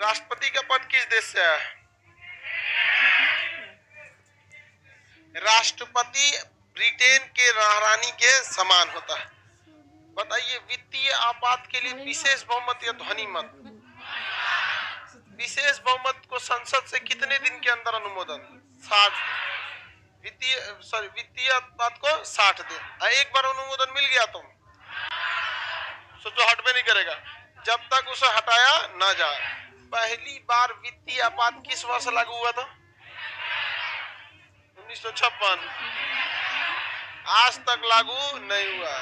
राष्ट्रपति का पद किस देश से है? राष्ट्रपति ब्रिटेन के महारानी के समान होता है। बताइए, वित्तीय आपात के लिए विशेष बहुमत या ध्वनि मत? विशेष बहुमत को संसद से कितने दिन के अंदर अनुमोदन? 60। वित्तीय आपात को 60 दिन। एक बार अनुमोदन मिल गया तुम सोचो हटबे नहीं करेगा जब तक उसे हटाया ना जाए। पहली बार वित्तीय आपात किस वर्ष लागू हुआ था? 1956। आज तक लागू नहीं हुआ।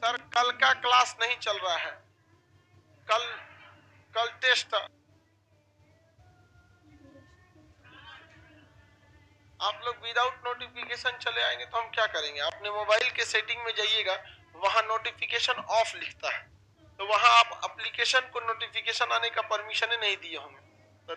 सर कल का क्लास नहीं चल रहा है, कल टेस्ट। आप लोग विदाउट नोटिफिकेशन चले आएंगे तो हम क्या करेंगे? अपने मोबाइल के सेटिंग में जाइएगा, वहां नोटिफिकेशन ऑफ लिखता है, तो वहां आप एप्लीकेशन को नोटिफिकेशन आने का परमिशन ही नहीं दिए होंगे, तो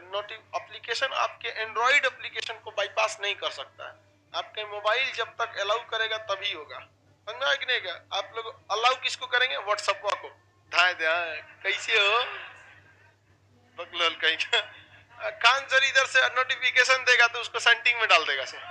एप्लीकेशन आपके एंड्रॉइड एप्लीकेशन को बाईपास नहीं कर सकता है। आपके मोबाइल जब तक अलाउ करेगा तभी होगा। समझा कि नहीं? आप लोग अलाउ किसको करेंगे? व्हाट्सएप को। धाए कैसे हो बकलोल कहीं का खान सर इधर से नोटिफिकेशन देगा तो उसको सेंटिंग में डाल देगा सर।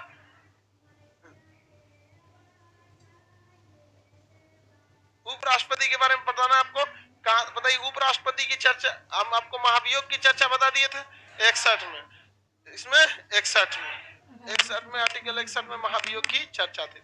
उपराष्ट्रपति के बारे में बताना आपको। कहा बताइए, उपराष्ट्रपति की चर्चा हम आपको महाभियोग की चर्चा बता दिए थे 61 में, इसमें 61 में आर्टिकल 61 में महाभियोग की चर्चा थी।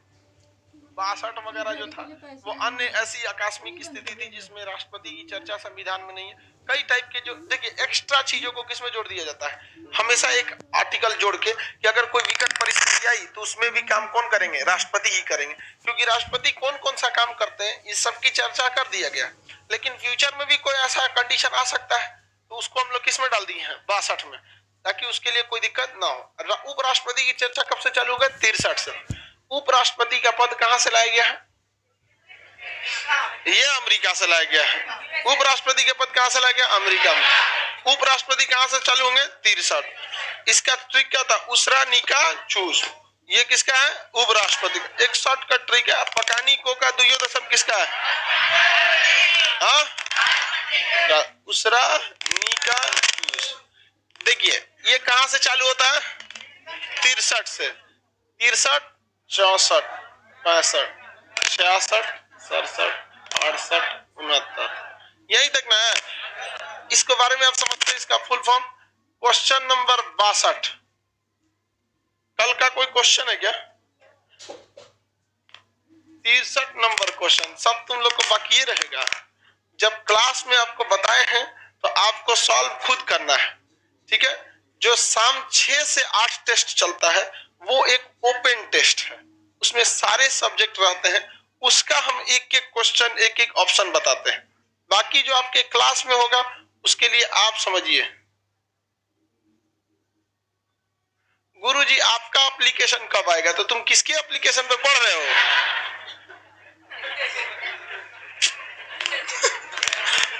62 वगैरह जो था वो अन्य ऐसी आकस्मिक स्थिति थी जिसमें राष्ट्रपति की चर्चा संविधान में नहीं है। कई टाइप के जो देखिए एक्स्ट्रा चीजों को किसमें जोड़ दिया जाता है? हमेशा एक आर्टिकल जोड़ के कि अगर कोई विकट परिस्थिति आई तो उसमें भी काम कौन करेंगे? राष्ट्रपति ही करेंगे, क्योंकि राष्ट्रपति कौन कौन सा काम करते हैं इस सब की चर्चा कर दिया गया। लेकिन फ्यूचर में भी कोई ऐसा कंडीशन आ सकता है तो उसको हम लोग किस में डाल दिए हैं? 62 में, ताकि उसके लिए कोई दिक्कत ना हो। उपराष्ट्रपति की चर्चा कब से चालू होगा? 63 से। उपराष्ट्रपति का पद कहां से लाया गया है? यह अमेरिका से लाया गया है। उपराष्ट्रपति के पद कहां से लाया गया? अमेरिका में। उपराष्ट्रपति कहां से चालू होंगे? 63। इसका ट्रिक क्या था? उसरा निका चूस। ये किसका है? उपराष्ट्रपति का। एक शॉर्टकट ट्रिक है। पकानी को का दुयो दशम किसका है? हाँ, उसरा निका चूस। देखिए ये कहां से चालू होता है? 63 से। 63, 64, 65, 66, 67, 68, 69, यही तक ना है। इसके बारे में आप समझते हैं? इसका फुल फॉर्म क्वेश्चन नंबर 62। कल का कोई क्वेश्चन है क्या? 63 नंबर क्वेश्चन सब तुम लोग को बाकी रहेगा। जब क्लास में आपको बताए हैं तो आपको सॉल्व खुद करना है, ठीक है? जो शाम 6 से 8 टेस्ट चलता है वो एक ओपन टेस्ट है, उसमें सारे सब्जेक्ट रहते हैं। उसका हम एक एक क्वेश्चन एक एक ऑप्शन बताते हैं। बाकी जो आपके क्लास में होगा उसके लिए आप समझिए। गुरुजी आपका एप्लीकेशन कब आएगा? तो तुम किसके एप्लीकेशन पे पढ़ रहे हो?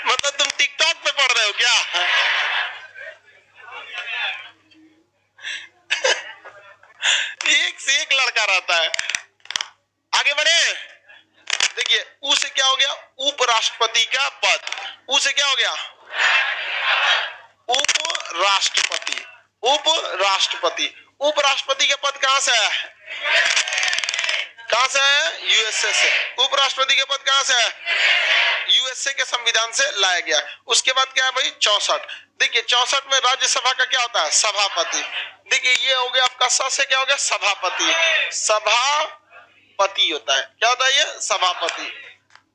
मतलब तुम टिकटॉक पे पढ़ रहे हो क्या? एक से एक लड़का रहता है। आगे बढ़े। देखिए ऊ से क्या हो गया? उपराष्ट्रपति का पद। ऊ से क्या हो गया? उपराष्ट्रपति। उपराष्ट्रपति। उपराष्ट्रपति का पद कहां से है? कहां से है? यूएसए से। उपराष्ट्रपति के पद कहां से है? यूएसए के संविधान से लाया गया। उसके बाद क्या है भाई? 64। देखिए 64 में राज्यसभा का क्या होता है? सभापति। देखिए ये हो गया आपका स से क्या हो गया? सभापति। सभापति होता है। क्या होता है ये? सभापति।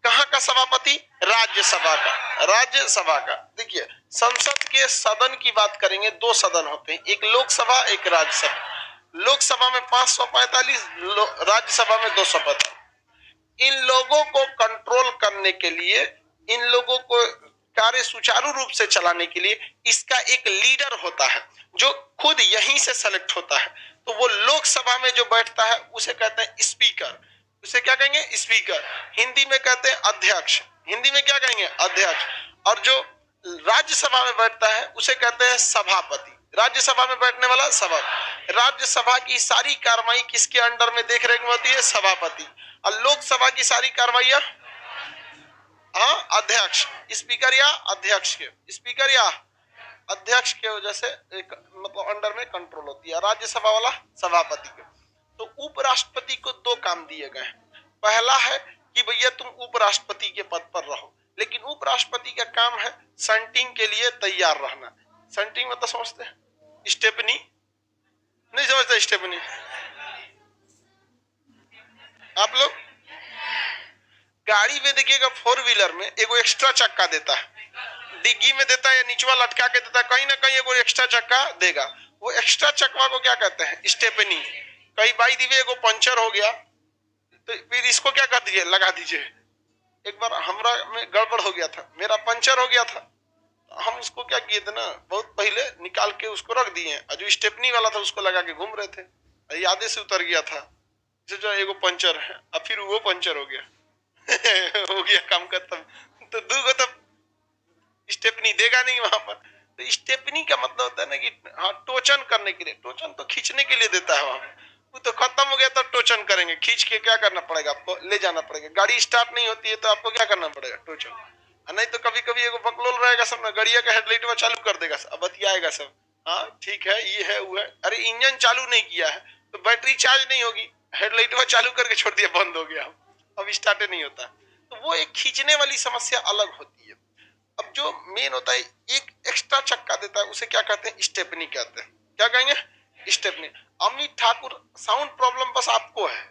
कहां का सभापति? राज्यसभा का। राज्यसभा का। देखिए संसद के सदन की बात करेंगे, 2 सदन होते हैं, एक लोकसभा एक राज्यसभा। लोकसभा में 545, राज्यसभा में 250। इन लोगों को कंट्रोल करने के लिए, इन लोगों को कार्य सुचारू रूप से चलाने के लिए इसका एक लीडर होता है जो खुद यहीं से सेलेक्ट होता है। तो वो लोकसभा में जो बैठता है उसे कहते हैं स्पीकर। उसे क्या कहेंगे? स्पीकर। हिंदी में कहते हैं अध्यक्ष। हिंदी में क्या कहेंगे? अध्यक्ष। और जो राज्यसभा में बैठता है उसे कहते हैं सभापति। राज्यसभा में बैठने वाला सभा। राज्यसभा की सारी कार्रवाई किसके अंडर में देख रेख में होती है? सभापति। और लोकसभा की सारी कार्रवाइयां हाँ, अध्यक्ष, स्पीकर या अध्यक्ष के, स्पीकर या अध्यक्ष के वजह से एक मतलब अंडर में कंट्रोल होती है। राज्यसभा वाला सभापति के। तो उपराष्ट्रपति को दो काम दिए गए हैं। पहला है कि भैया तुम उपराष्ट्रपति के पद पर रहो, लेकिन उपराष्ट्रपति का काम है सेंटिंग के लिए तैयार रहना। सेंटिंग मतलब समझते हैं? स्टेपनी नहीं समझते? स्टेपनी आप लोग गाड़ी में देखिएगा, फोर व्हीलर में एगो एक्स्ट्रा चक्का देता है, डिग्गी में देता है या नीचवा लटका के देता है, कहीं ना कहीं एगो एक्स्ट्रा चक्का देगा। वो एक्स्ट्रा चक्का को क्या कहते हैं? स्टेपनी। कहीं बाई दी एगो पंचर हो गया तो फिर इसको क्या कर दीजिए, लगा दीजिए। एक बार हमरा में गड़बड़ हो गया था, मेरा पंचर हो गया था, हम उसको क्या किए थे ना, बहुत पहले निकाल के उसको रख दिए, और जो स्टेपनी वाला था उसको लगा के घूम रहे थे, यादें से उतर गया था जो एगो पंचर है, अब फिर वो पंचर हो गया। हो गया काम खत्म। तो दूगो तो स्टेपनी देगा नहीं वहां पर। तो स्टेपनी का मतलब होता है ना कि हाँ, टोचन करने के लिए, टोचन तो खींचने के लिए देता है वहां। वो तो खत्म हो गया तो टोचन करेंगे, खींच के क्या करना पड़ेगा आपको, ले जाना पड़ेगा। गाड़ी स्टार्ट नहीं होती है तो आपको क्या करना पड़ेगा, टोचन। नहीं तो कभी कभी एगो बकलोल रहेगा सब ना, गाड़िया का हेडलाइट में चालू कर देगा, अब बतियाएगा सब, हाँ ठीक है ये है वो है। अरे इंजन चालू नहीं किया है तो बैटरी चार्ज नहीं होगी, हेडलाइट में चालू करके छोड़ दिया, बंद हो गया, अब स्टार्ट नहीं होता। तो वो एक खींचने वाली समस्या अलग होती है। अब जो मेन होता है, एक एक्स्ट्रा चक्का देता है, उसे क्या कहते हैं? स्टेपनी कहते हैं। क्या कहेंगे? Stepney. Amit Thakur, sound problem बस आपको है,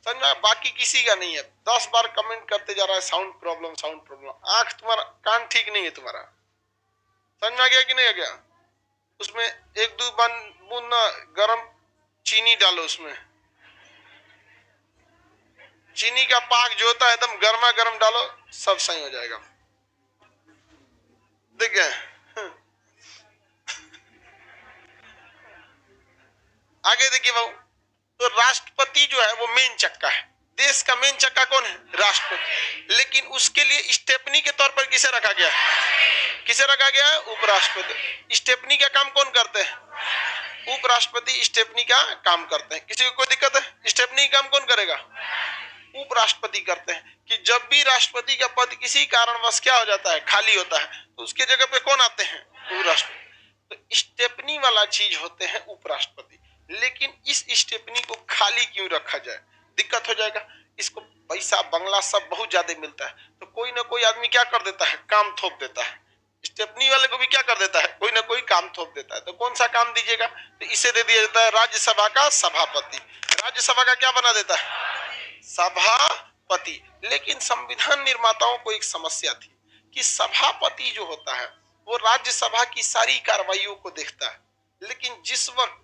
समझा, बाकी किसी का नहीं है। 10 बार कमेंट करते जा रहा है साउंड प्रॉब्लम, साउंड प्रॉब्लम। आंख तुम्हारा, कान ठीक नहीं है तुम्हारा, समझ में आ गया कि नहीं आ गया? उसमें एक दो बूंद ना गरम चीनी डालो, उसमें चीनी का पाक जो होता है एकदम गर्मा गर्म डालो, सब सही हो जाएगा। देखिए आगे देखिए बाबू, तो राष्ट्रपति जो है वो मेन चक्का है, देश का मेन चक्का कौन है? राष्ट्रपति। लेकिन उसके लिए स्टेपनी के तौर पर किसे रखा गया है? किसे रखा गया है? उपराष्ट्रपति। स्टेपनी का काम कौन करते हैं? उपराष्ट्रपति स्टेपनी का काम करते हैं। किसी को कोई दिक्कत है? स्टेपनी का काम कौन करेगा? उपराष्ट्रपति करते हैं। कि जब भी राष्ट्रपति का पद किसी कारणवश क्या हो जाता है, खाली होता है, तो उसके जगह पे कौन आते हैं? उपराष्ट्रपति। तो स्टेपनी वाला चीज होते हैं उपराष्ट्रपति। लेकिन इस स्टेपनी को खाली क्यों रखा जाए? दिक्कत हो जाएगा। इसको पैसा बंगला सब बहुत ज्यादा मिलता है, तो कोई ना कोई आदमी क्या कर देता है? काम थोप देता है। स्टेपनी वाले को भी क्या कर देता है? कोई ना कोई काम थोप देता है। तो कौन सा काम दीजिएगा? तो इसे दे दिया जाता है राज्यसभा का सभापति। राज्यसभा का क्या बना देता है? सभापति। लेकिन संविधान निर्माताओं को एक समस्या थी कि सभापति जो होता है वो राज्यसभा की सारी कार्रवाइयों को देखता है, लेकिन जिस वक्त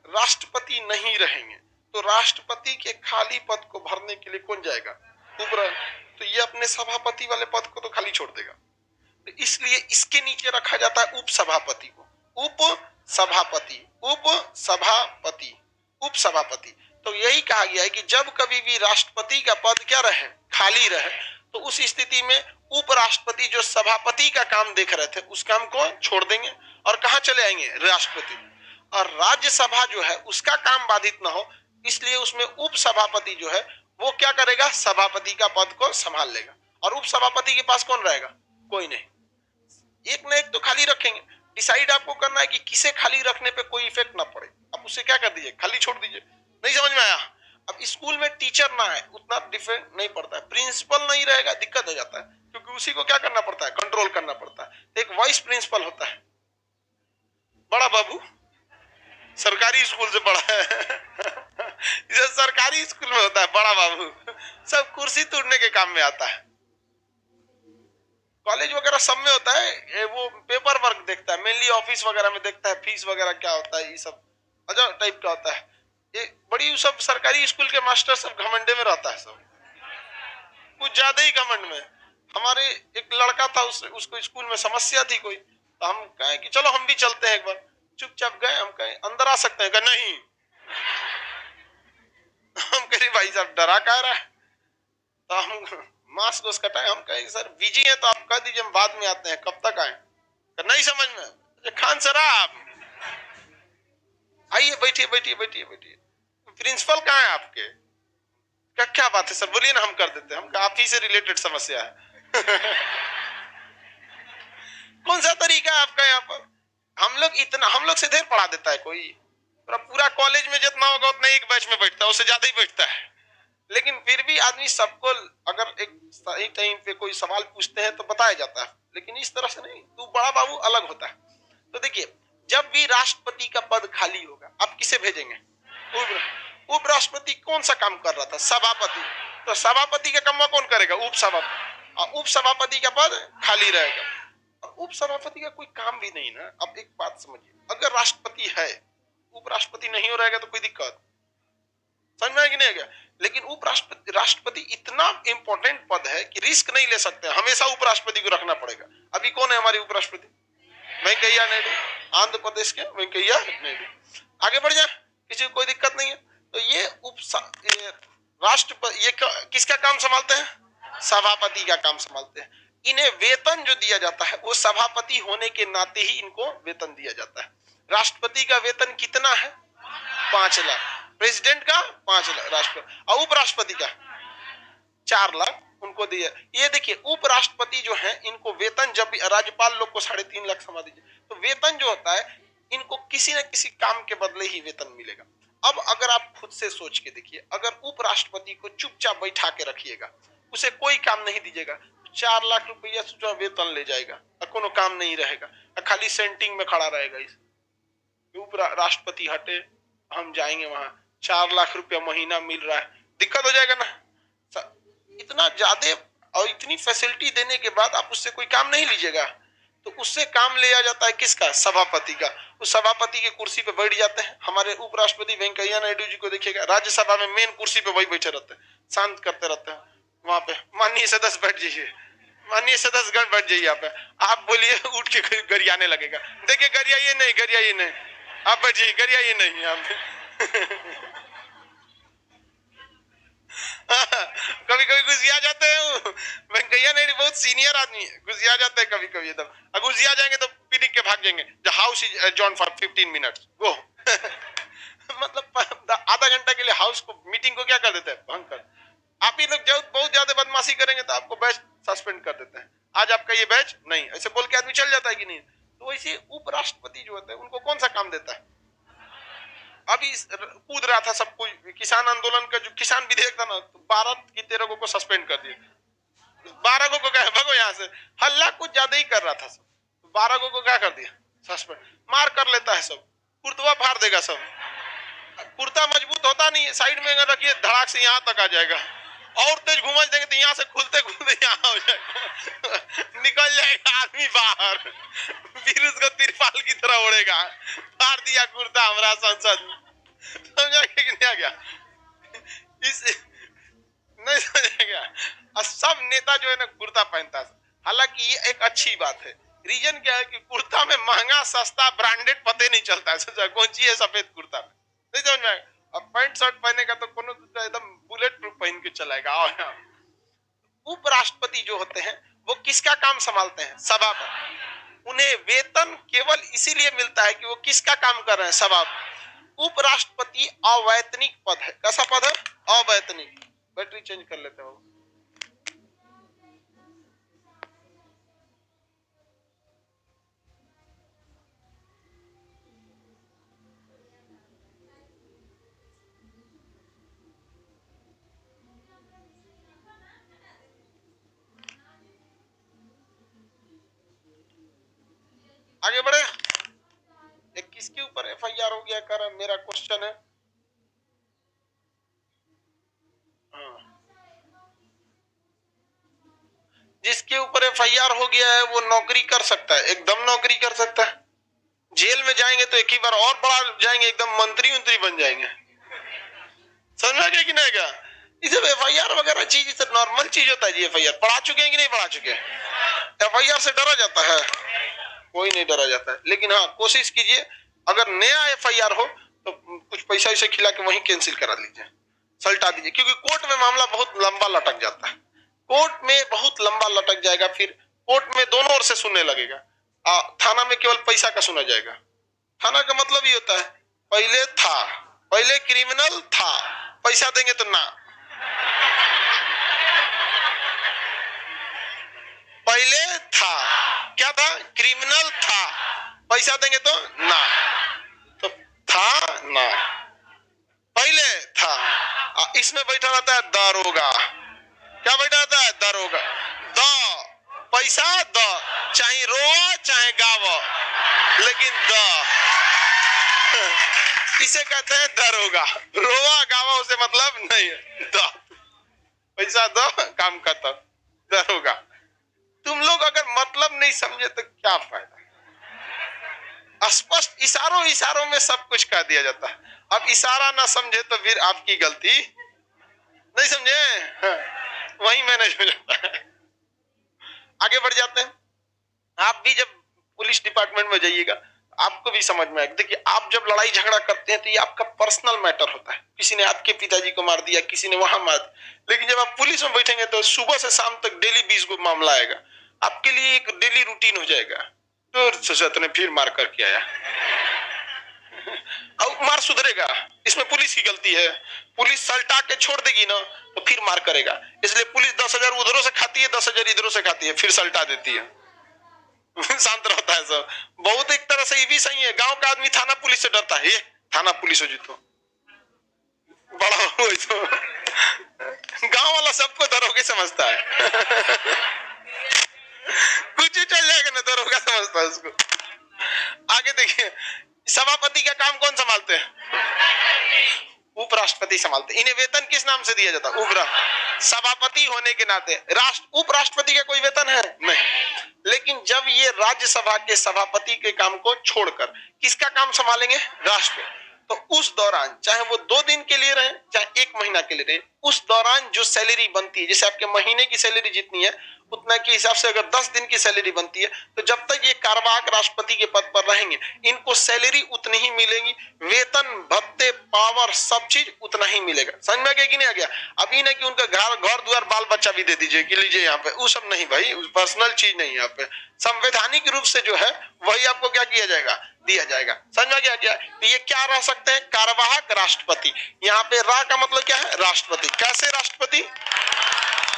राष्ट्रपति नहीं रहेंगे तो राष्ट्रपति के खाली पद को भरने के लिए कौन जाएगा? तो ये अपने सभापति वाले पद को तो खाली छोड़ देगा। तो इसलिए इसके नीचे रखा जाता है उपसभापति को। उप सभापति, उप सभापति, उप सभापति। तो यही कहा गया है कि जब कभी भी राष्ट्रपति का पद क्या रहे, खाली रहे, तो उस स्थिति में उपराष्ट्रपति जो सभापति का काम देख रहे थे उस काम को छोड़ देंगे और कहां चले आएंगे? राष्ट्रपति। और राज्यसभा जो है उसका काम बाधित ना हो, इसलिए उसमें उप सभापति जो है वो क्या करेगा? सभापति का पद को संभाल लेगा। और उप सभापति के पास कौन रहेगा? कोई नहीं, एक ना एक तो खाली रखेंगे। डिसाइड आपको करना है कि किसे खाली रखने पे कोई इफेक्ट ना पड़े, अब उसे क्या कर दीजिए? खाली छोड़ दीजिए। नहीं समझ में आया? अब स्कूल में टीचर ना है उतना डिफरेंट नहीं पड़ता है, प्रिंसिपल नहीं रहेगा दिक्कत हो जाता है, क्योंकि उसी को क्या करना पड़ता है? कंट्रोल करना पड़ता है। एक वाइस प्रिंसिपल होता है, बड़ा बाबू सरकारी स्कूल से पढ़ा है सरकारी स्कूल में होता है बड़ा बाबू, सब कुर्सी तोड़ने के काम में आता है। कॉलेज वगैरह सब में होता है, वो पेपर वर्क देखता है, मेनली ऑफिस वगैरह में देखता है, फीस वगैरह क्या होता है, ये सब अजब टाइप का होता है। ये बड़ी सब सरकारी स्कूल के मास्टर सब घमंडे में रहता है, सब कुछ ज्यादा ही घमंड में। हमारे एक लड़का था, उसको स्कूल में समस्या थी कोई, तो हम कहे कि चलो हम भी चलते हैं एक बार। चुपचाप गए, हम कहे अंदर आ सकते हैं? कहा नहीं। हम कहे भाई साहब डरा कह रहा है, तो हम मास्क उसका टाइम, हम कहे सर बिजी है तो आप कह दीजिए हम बाद में आते हैं, कब तक आए? नहीं समझ में। खान सर आप आइए, बैठिए बैठिए बैठिए बैठिए। प्रिंसिपल कहाँ है आपके? क्या क्या बात है सर? बोलिए ना, हम कर देते हैं। हम आप ही से रिलेटेड समस्या है। कौन सा तरीका है आपका यहाँ पर? हम लोग से ढेर पढ़ा देता है कोई, पूरा कॉलेज में जितना होगा उतना एक बैच में बैठता है, उससे ज्यादा ही बैठता है। लेकिन फिर भी आदमी सबको अगर एक सही टाइम पे कोई सवाल पूछते हैं तो बताया जाता है, लेकिन इस तरह से नहीं, तू बड़ा बाबू अलग होता है। तो देखिए, जब भी राष्ट्रपति का पद खाली होगा आप किसे भेजेंगे? उपराष्ट्रपति कौन सा काम कर रहा था? सभापति। तो सभापति का काम कौन करेगा? उप सभापति। और उप सभापति का पद खाली रहेगा, और उप सभापति का कोई काम भी नहीं ना। अब एक बात समझिए, अगर राष्ट्रपति है, उपराष्ट्रपति नहीं हो रहेगा तो कोई दिक्कत, समझ में नहीं गया? लेकिन उपराष्ट्रपति, राष्ट्रपति इतना इंपॉर्टेंट पद है कि रिस्क नहीं ले सकते, हमेशा उपराष्ट्रपति को रखना पड़ेगा। अभी कौन है हमारे उपराष्ट्रपति? वेंकैया नायडू, आंध्र प्रदेश के वेंकैया नायडू। आगे बढ़ जाए, किसी को कोई दिक्कत नहीं है। तो ये राष्ट्रपति ये किसका काम संभालते हैं? सभापति का काम संभालते हैं। इन्हें वेतन जो दिया जाता है वो सभापति होने के नाते ही इनको वेतन दिया जाता है। राष्ट्रपति का वेतन कितना है? 5 लाख। प्रेसिडेंट का 5 लाख, राष्ट्रपति, और उपराष्ट्रपति का 4 लाख उनको दिया। ये देखिए, उपराष्ट्रपति जो है इनको वेतन, जब राज्यपाल लोग को 3.5 लाख समा दीजिए, तो वेतन जो होता है इनको किसी न किसी काम के बदले ही वेतन मिलेगा। अब अगर आप खुद से सोच के देखिए, अगर उपराष्ट्रपति को चुपचाप बैठा के रखिएगा, उसे कोई काम नहीं दीजिएगा, 4 लाख रुपया जो वेतन ले जाएगा और कोनो काम नहीं रहेगा, खाली सेंटिंग में खड़ा रहेगा। इस उपराष्ट्रपति हटे, हम जाएंगे वहां, 4 लाख रुपया महीना मिल रहा है, दिक्कत हो जाएगा ना। इतना ज्यादा और इतनी फैसिलिटी देने के बाद आप उससे कोई काम नहीं लीजिएगा, तो उससे काम लिया जाता है किसका? सभापति का। उस सभापति की कुर्सी पे बैठ जाते हैं। हमारे उपराष्ट्रपति वेंकैया नायडू जी को देखिएगा, राज्यसभा में मेन कुर्सी पे वही बैठे रहते हैं, शांत करते रहते हैं। वहां पे माननीय सदस्य बैठ जाइए, माननीय सदस्यगण बैठ जाइए। यहाँ पे आप बोलिए, उठ के गरियाने लगेगा। देखिए, गरियाइए नहीं, गरियाइए नहीं, आप बैठिए, गरियाइए नहीं। यहाँ पे कभी कभी गुस्सिया जाते हैं। वेंकैया नायडू बहुत सीनियर आदमी है, गुस्सिया जाते हैं कभी कभी एकदम। अगर गुस्सिया जाएंगे तो पिनिक के भाग जाएंगे। The house is adjourned for 15 minutes, go. मतलब आधा घंटा के लिए हाउस को, मीटिंग को क्या कर देते हैं? भंग कर। आप ही लोग जब बहुत ज्यादा बदमाशी करेंगे तो आपको बैच सस्पेंड कर देते हैं, आज आपका ये बैच नहीं, ऐसे बोल के आदमी चल जाता है कि नहीं। तो वैसे उपराष्ट्रपति जो होते हैं उनको कौन सा काम देता है? अभी कूद रहा था सब कोई, किसान आंदोलन का जो किसान विधेयक था ना, तो 12 की 13 को सस्पेंड कर दिया। 12 को क्या है, भगो यहाँ से, हल्ला कुछ ज्यादा ही कर रहा था सब, 12 को क्या कर दिया? सस्पेंड। मार कर लेता है सब, कुर्तवा फाड़ देगा सब। कुर्ता मजबूत होता नहीं है, साइड में अगर रखिए धड़ाक से यहाँ तक आ जाएगा, और तेज घुमा देंगे तो यहाँ से खुलते खुलते यहाँ हो जाएगा, निकल जाएगा आदमी बाहर, फिर उसको तिरपाल की तरह उड़ेगा। फाड़ दिया कुर्ता हमारा संसद में, समझा कि नहीं आ गया? इस नहीं समझा गया? और सब नेता जो है ना कुर्ता पहनता है। हालांकि ये एक अच्छी बात है। रीजन क्या है कि कुर्ता में महंगा सस्ता ब्रांडेड पते नहीं चलता है, कौन सी है सफेद कुर्ता में, नहीं समझ में आएगा। अब पैंट शर्ट पहनेगा तो कोनो एकदम बुलेट प्रूफ पहन के चलाएगा। उपराष्ट्रपति जो होते हैं वो किसका काम संभालते हैं? सभा का। उन्हें वेतन केवल इसीलिए मिलता है कि वो किसका काम कर रहे हैं? सभा। उपराष्ट्रपति अवैतनिक पद है। कैसा पद है? अवैतनिक। बैटरी चेंज कर लेते हो। आगे बढ़े। एक किसके ऊपर एफआईआर हो गया कर, मेरा क्वेश्चन है। जिसके ऊपर एफआईआर हो गया है वो नौकरी कर सकता है, एकदम नौकरी कर सकता है। जेल में जाएंगे तो एक ही बार और बढ़ा जाएंगे, एकदम मंत्री उंत्री बन जाएंगे। समझ गया कि नहीं? क्या इसे एफआईआर वगैरह चीज तो नॉर्मल चीज होता है जी। एफआईआर पढ़ा चुके हैं कि नहीं पढ़ा चुके हैं? एफआईआर से डरा जाता है? कोई नहीं डरा जाता है। लेकिन हाँ, कोशिश कीजिए अगर नया एफआईआर हो तो कुछ पैसा इसे खिला के वहीं कैंसिल करा लीजिए, सल्टा दीजिए, क्योंकि कोर्ट में मामला बहुत लंबा लटक जाता है। कोर्ट में बहुत लंबा लटक जाएगा, फिर कोर्ट में दोनों ओर से सुनने लगेगा। थाना में केवल पैसा का सुना जाएगा। थाना का मतलब ये होता है पहले था, पहले क्रिमिनल था, पैसा देंगे तो ना। पहले था, क्या था? क्रिमिनल था, पैसा देंगे तो ना, तो था ना, पहले था। इसमें बैठा रहता है दारोगा, क्या बैठा रहता है? दारोगा। द पैसा द, चाहे रोवा चाहे गावा, लेकिन द इसे कहते हैं दारोगा। रोवा गावा उसे मतलब नहीं है, द पैसा दो काम खत्म, दारोगा। तुम लोग अगर मतलब नहीं समझे तो क्या फायदा? स्पष्ट इशारों इशारों में सब कुछ कह दिया जाता है। अब इशारा ना समझे तो फिर आपकी गलती, नहीं समझे? हाँ, वही मैनेज हो जाता है। आगे बढ़ जाते हैं। आप भी जब पुलिस डिपार्टमेंट में जाइएगा आपको भी समझ में आएगा। देखिए, आप जब लड़ाई झगड़ा करते हैं तो ये आपका पर्सनल मैटर होता है। किसी ने आपके पिताजी को मार दिया, किसी ने वहां मार दिया, लेकिन जब आप पुलिस में बैठेंगे तो सुबह से शाम तक डेली 20 को मामला आएगा, आपके लिए एक डेली रूटीन हो जाएगा। तो सशत ने फिर मार करके आया, अब मार सुधरेगा? इसमें पुलिस की गलती है? पुलिस सल्टा के छोड़ देगी ना तो फिर मार करेगा। इसलिए पुलिस 10,000 उधरों से खाती है, 10,000 इधरों से खाती है, फिर सल्टा देती है। शांत रहता है सब। बहुत एक तरह से ये भी सही है। गांव का आदमी थाना पुलिस से डरता है, ये थाना पुलिस हो जीतो बड़ा हो तो गांव वाला सबको दरोगे समझता है। कुछ ही चल जाएगा ना, दरोगा समझता है उसको। आगे देखिए, सभापति का काम कौन संभालते हैं? उपराष्ट्रपति संभालते। इन्हें वेतन किस नाम से दिया जाता है? उपराष्ट्रपति। सभापति होने के नाते उपराष्ट्रपति का कोई वेतन है नहीं, लेकिन जब ये राज्यसभा के सभापति के काम को छोड़कर किसका काम संभालेंगे? राष्ट्रपति। तो उस दौरान चाहे वो 2 दिन के लिए रहे चाहे 1 महीना के लिए रहे, उस दौरान जो सैलरी बनती है, जैसे आपके महीने की सैलरी जितनी है उतना के हिसाब से अगर 10 दिन की सैलरी बनती है, तो जब तक ये कार्यवाहक राष्ट्रपति के पद पर रहेंगे इनको सैलरी उतनी ही मिलेगी, वेतन भत्ते पावर सब चीज उतना ही मिलेगा। समझ में आ गया कि नहीं आ गया? अभी नहीं कि उनका घर द्वार बाल बच्चा भी दे दीजिए कि लीजिए यहाँ पे, वो सब नहीं भाई, पर्सनल चीज नहीं है यहाँ पे। संवैधानिक रूप से जो है वही आपको क्या किया जाएगा? दिया जाएगा। समझ में आ गया? तो ये क्या रह सकते हैं? कार्यवाहक राष्ट्रपति। यहाँ पे रा का मतलब क्या है? राष्ट्रपति। कैसे राष्ट्रपति?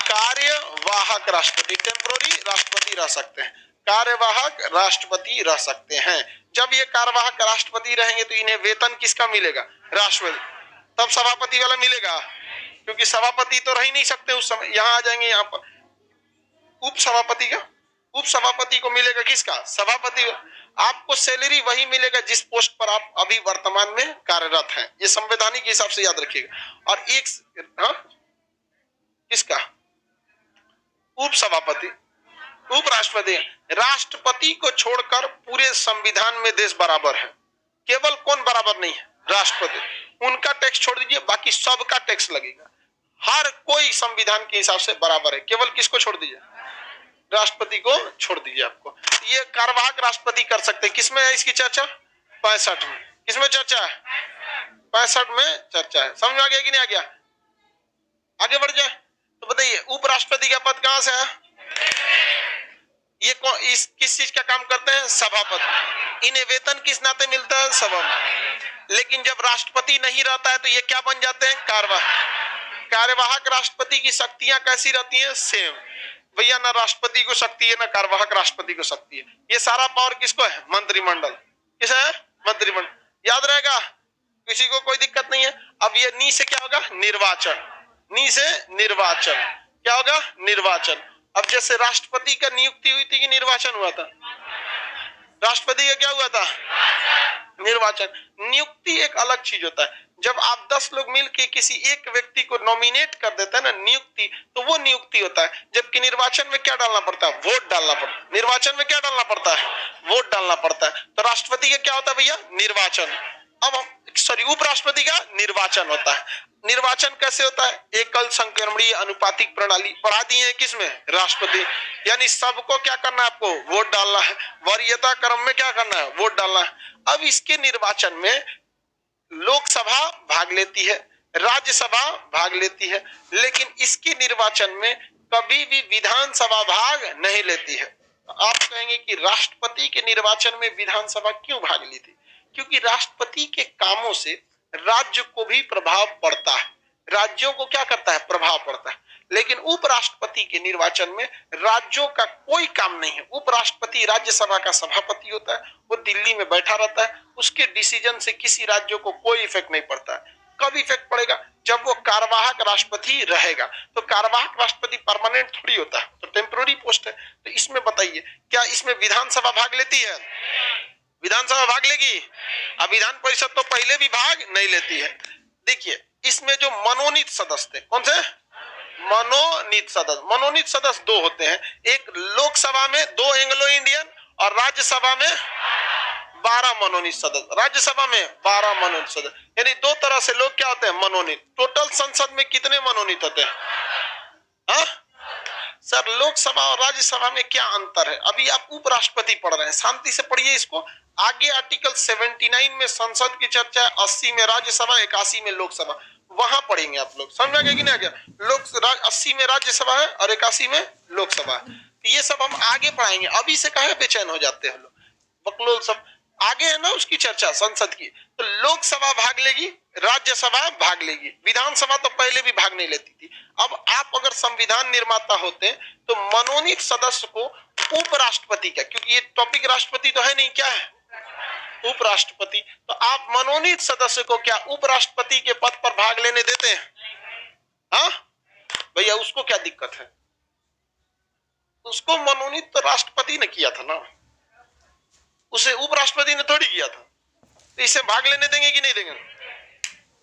कार्यवाहक राष्ट्रपति। टेम्पोररी राष्ट्रपति रह सकते हैं, कार्यवाहक राष्ट्रपति रह सकते हैं। जब ये कार्यवाहक राष्ट्रपति रहेंगे तो इन्हें वेतन किसका मिलेगा? राष्ट्रपति। तब सभापति वाला मिलेगा, क्योंकि सभापति तो रह ही नहीं सकते उस समय। यहाँ आ जाएंगे, यहाँ पर उप सभापति का, उप सभापति को मिलेगा किसका? सभापति। आपको सैलरी वही मिलेगा जिस पोस्ट पर आप अभी वर्तमान में कार्यरत हैं। ये संवैधानिक हिसाब से याद रखिएगा। और एक किसका? उप सभापति, उपराष्ट्रपति। राष्ट्रपति को छोड़कर पूरे संविधान में देश बराबर है। केवल कौन बराबर नहीं है? राष्ट्रपति। उनका टैक्स छोड़ दीजिए, बाकी सबका टैक्स लगेगा। हर कोई संविधान के हिसाब से बराबर है। केवल किसको छोड़ दीजिए? राष्ट्रपति को छोड़ दीजिए। आपको ये कार्यवाहक राष्ट्रपति कर सकते हैं। किसमें है इसकी चर्चा? 65 में। किसमें चर्चा है? 65 में चर्चा है। समझ में आ गया कि नहीं आ गया? आगे बढ़ जाए तो बताइए, उपराष्ट्रपति का पद कहां से है? ये किस चीज का काम करते हैं? सभापति। इन्हें वेतन किस नाते मिलता है? सभापति। लेकिन जब राष्ट्रपति नहीं रहता है तो ये क्या बन जाते हैं? कार्यवाहक। कार्यवाहक राष्ट्रपति की शक्तियां कैसी रहती हैं? सेम। भैया ना राष्ट्रपति को शक्ति है ना कार्यवाहक राष्ट्रपति को शक्ति है। ये सारा पावर किसको है? मंत्रिमंडल। किसे है? मंत्रिमंडल। याद रहेगा, किसी को कोई दिक्कत नहीं है। अब ये नी से क्या होगा? निर्वाचन। नी से निर्वाचन क्या होगा? निर्वाचन। अब जैसे राष्ट्रपति का नियुक्ति हुई थी कि निर्वाचन हुआ था? राष्ट्रपति का क्या हुआ था? निर्वाचन। नियुक्ति एक अलग चीज होता है। जब आप 10 लोग मिलकर किसी एक व्यक्ति को नॉमिनेट कर देते हैं ना, नियुक्ति, तो वो नियुक्ति होता है। जबकि निर्वाचन में क्या डालना पड़ता है? वोट डालना पड़ता है। निर्वाचन में क्या डालना पड़ता है? वोट डालना पड़ता है। तो राष्ट्रपति का क्या होता है भैया? निर्वाचन। अब सॉरी, उपराष्ट्रपति का निर्वाचन होता है। निर्वाचन कैसे होता है? एकल संक्रमणीय अनुपातिक प्रणाली पढ़ा दिए हैं किसमें? राष्ट्रपति। यानी सबको क्या करना है? आपको वोट डालना है। वरीयता क्रम में क्या करना है? वोट डालना है। अब इसके निर्वाचन में लोकसभा भाग लेती है, राज्यसभा भाग लेती है, लेकिन इसके निर्वाचन में कभी भी विधानसभा भाग नहीं लेती है। आप कहेंगे कि राष्ट्रपति के निर्वाचन में विधानसभा क्यों भाग ली थी? क्योंकि राष्ट्रपति के कामों से राज्य को भी प्रभाव पड़ता है। राज्यों को क्या करता है? प्रभाव पड़ता है। लेकिन उपराष्ट्रपति के निर्वाचन में राज्यों का कोई काम नहीं है। उपराष्ट्रपति राज्यसभा का सभापति होता है, वो दिल्ली में बैठा रहता है, उसके डिसीजन से किसी राज्यों को कोई इफेक्ट नहीं पड़ता है। कब इफेक्ट पड़ेगा? जब वो कार्यवाहक राष्ट्रपति रहेगा। तो कार्यवाहक राष्ट्रपति परमानेंट थोड़ी होता है, तो टेम्पोररी पोस्ट है। तो इसमें बताइए, क्या इसमें विधानसभा भाग लेती है? विधानसभा भाग लेगी? अब विधान परिषद तो पहले भी भाग नहीं लेती है। देखिए, इसमें जो मनोनीत सदस्य थे, कौन से? मनोनीत सदस्य। मनोनीत सदस्य दो होते हैं, एक लोकसभा में 2 एंग्लो इंडियन और राज्यसभा में 12 मनोनीत सदस्य। राज्यसभा में 12 मनोनीत सदस्य, यानी दो तरह से लोग क्या होते हैं? मनोनीत। टोटल संसद में कितने मनोनीत होते हैं? हाँ सर, लोकसभा और राज्यसभा में क्या अंतर है? अभी आप उपराष्ट्रपति पढ़ रहे हैं, शांति से पढ़िए इसको। आगे आर्टिकल 79 में संसद की चर्चा, 80 में राज्यसभा, 81 में लोकसभा, वहां पढ़ेंगे आप लोग। समझ आ गया कि नहीं आ गया? 80 में राज्यसभा है और 81 में लोकसभा है। ये सब हम आगे पढ़ाएंगे, अभी से काहे बेचैन हो जाते हैं लोग? बकलोल सब आगे है ना उसकी चर्चा संसद की। तो लोकसभा भाग लेगी, राज्यसभा भाग लेगी, विधानसभा तो पहले भी भाग नहीं लेती थी। अब आप अगर संविधान निर्माता होते तो मनोनीत सदस्य को उपराष्ट्रपति का, क्योंकि ये टॉपिक राष्ट्रपति तो है नहीं, क्या है? उपराष्ट्रपति। तो आप मनोनीत सदस्य को क्या उपराष्ट्रपति के पद पर भाग लेने देते हैं? हाँ भैया, उसको क्या दिक्कत है? उसको मनोनीत तो राष्ट्रपति ने किया था ना, उसे उपराष्ट्रपति ने थोड़ी किया था। तो इसे भाग लेने देंगे कि नहीं देंगे?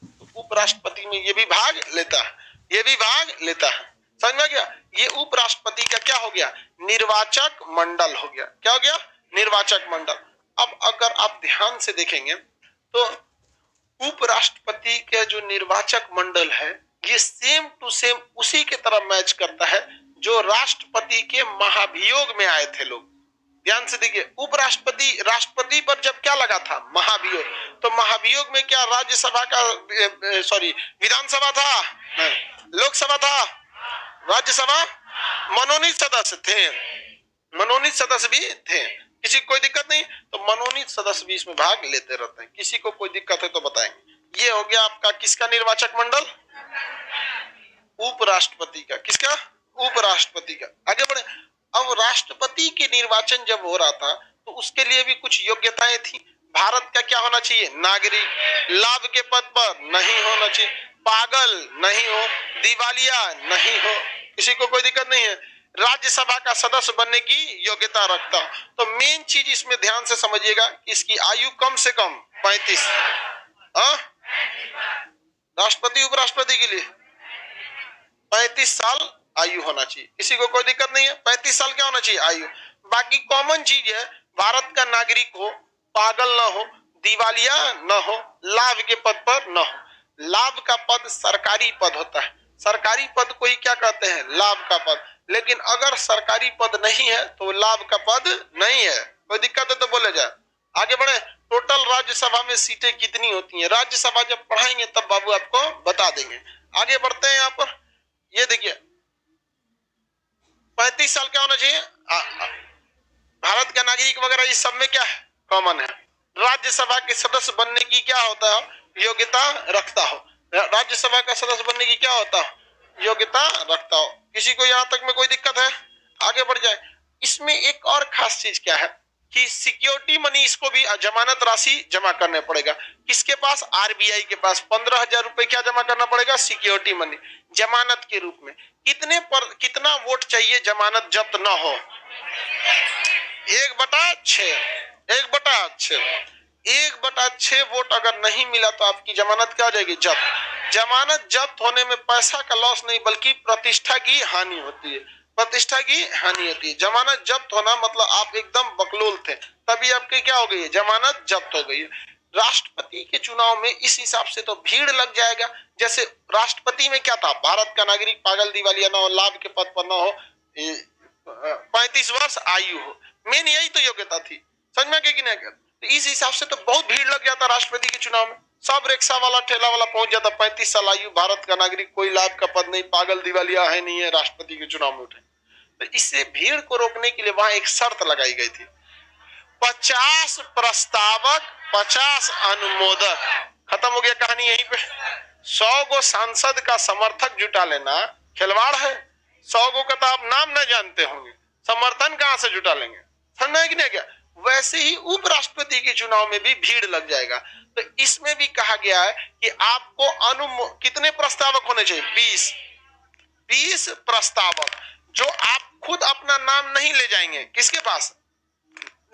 तो उपराष्ट्रपति में ये भी भाग लेता है, ये भी भाग लेता है। समझ में गया? ये उपराष्ट्रपति का क्या हो गया? निर्वाचक मंडल हो गया। क्या हो गया? निर्वाचक मंडल। अब अगर आप ध्यान से देखेंगे तो उपराष्ट्रपति के जो निर्वाचक मंडल है, ये सेम टू सेम उसी के तरह मैच करता है जो राष्ट्रपति के महाभियोग में आए थे लोग। ध्यान से देखिए, उपराष्ट्रपति राष्ट्रपति पर जब क्या लगा था? महाभियोग। तो महाभियोग में क्या राज्यसभा का विधानसभा था? लोकसभा था? राज्यसभा? मनोनीत सदस्य थे, मनोनीत सदस्य भी थे। किसी को कोई दिक्कत नहीं, तो मनोनीत सदस्य भी इसमें भाग लेते रहते हैं। किसी को कोई दिक्कत है तो बताएंगे। ये हो गया आपका किसका निर्वाचक मंडल? उपराष्ट्रपति का। किसका? उपराष्ट्रपति का। आगे बढ़े। अब राष्ट्रपति के निर्वाचन जब हो रहा था तो उसके लिए भी कुछ योग्यताएं थी। भारत का क्या होना चाहिए? नागरिक, लाभ के पद पर नहीं होना चाहिए, पागल नहीं हो, दिवालिया नहीं हो, किसी को कोई दिक्कत नहीं है, राज्यसभा का सदस्य बनने की योग्यता रखता हो। तो मेन चीज इसमें ध्यान से समझिएगा, इसकी आयु कम से कम 35। राष्ट्रपति उपराष्ट्रपति के लिए 35 साल आयु होना चाहिए। किसी को कोई दिक्कत नहीं है, 35 साल क्या होना चाहिए? आयु। बाकी कॉमन चीज है, भारत का नागरिक हो, पागल ना हो, दिवालिया न हो, लाभ के पद पर न हो। लाभ का पद सरकारी पद होता है, सरकारी पद को ही क्या कहते हैं? लाभ का पद। लेकिन अगर सरकारी पद नहीं है तो लाभ का पद नहीं है। कोई दिक्कत है तो बोले जाए। आगे बढ़े। टोटल राज्यसभा में सीटें कितनी होती हैं? राज्यसभा जब पढ़ाएंगे तब बाबू आपको बता देंगे। आगे बढ़ते हैं। यहाँ पर ये देखिए, 35 साल क्या होना चाहिए? भारत का नागरिक वगैरह इस सब में क्या है? कॉमन है। राज्यसभा के सदस्य बनने की क्या होता है? योग्यता रखता हो। राज्यसभा का सदस्य बनने की क्या होता है? योग्यता रखता हो। किसी को यहाँ तक में कोई दिक्कत है? आगे बढ़ जाए। इसमें एक और खास चीज क्या है कि सिक्योरिटी मनी, इसको भी जमानत राशि जमा करने पड़ेगा। किसके पास? आरबीआई के पास 15,000 रुपए क्या जमा करना पड़ेगा? सिक्योरिटी मनी, जमानत के रूप में। कितना वोट चाहिए जमानत जब्त ना हो? 1/6। 1/6। 1/6 वोट अगर नहीं मिला तो आपकी जमानत क्या हो जाएगी? जब्त। जमानत जब्त होने में पैसा का लॉस नहीं बल्कि प्रतिष्ठा की हानि होती है। प्रतिष्ठा की हानि होती है। जमानत जब्त होना मतलब आप एकदम बकलोल थे, तभी आपकी क्या हो गई है? जमानत जब्त हो गई है। राष्ट्रपति के चुनाव में इस हिसाब से तो भीड़ लग जाएगा। जैसे राष्ट्रपति में क्या था? भारत का नागरिक, पागल, दिवालिया ना हो, लाभ के पद पर ना हो, 35 वर्ष आयु हो। मेन यही तो योग्यता थी। समझ में कि नहीं? तो इस हिसाब से तो बहुत भीड़ लग जाता राष्ट्रपति के चुनाव में। सब रिक्शा वाला, ठेला वाला पहुंच जाता। 35 साल आयु, भारत का नागरिक, कोई लाभ का पद नहीं, पागल, दिवालिया है नहीं है, राष्ट्रपति के चुनाव में उठे। तो इससे भीड़ को रोकने के लिए वहां एक शर्त लगाई गई थी, 50 प्रस्तावक, 50 अनुमोदक। खत्म हो गया कहानी यहीं पे। 100 गो सांसद का समर्थक जुटा लेना खिलवाड़ है। 100 गो का तो आप नाम नहीं जानते होंगे, समर्थन कहां से जुटा लेंगे, समझना है कि नहीं? क्या वैसे ही उपराष्ट्रपति के चुनाव में भी भीड़ लग जाएगा। तो इसमें भी कहा गया है कि आपको कितने प्रस्तावक होने चाहिए? 20 प्रस्तावक, जो आप खुद अपना नाम नहीं ले जाएंगे किसके पास,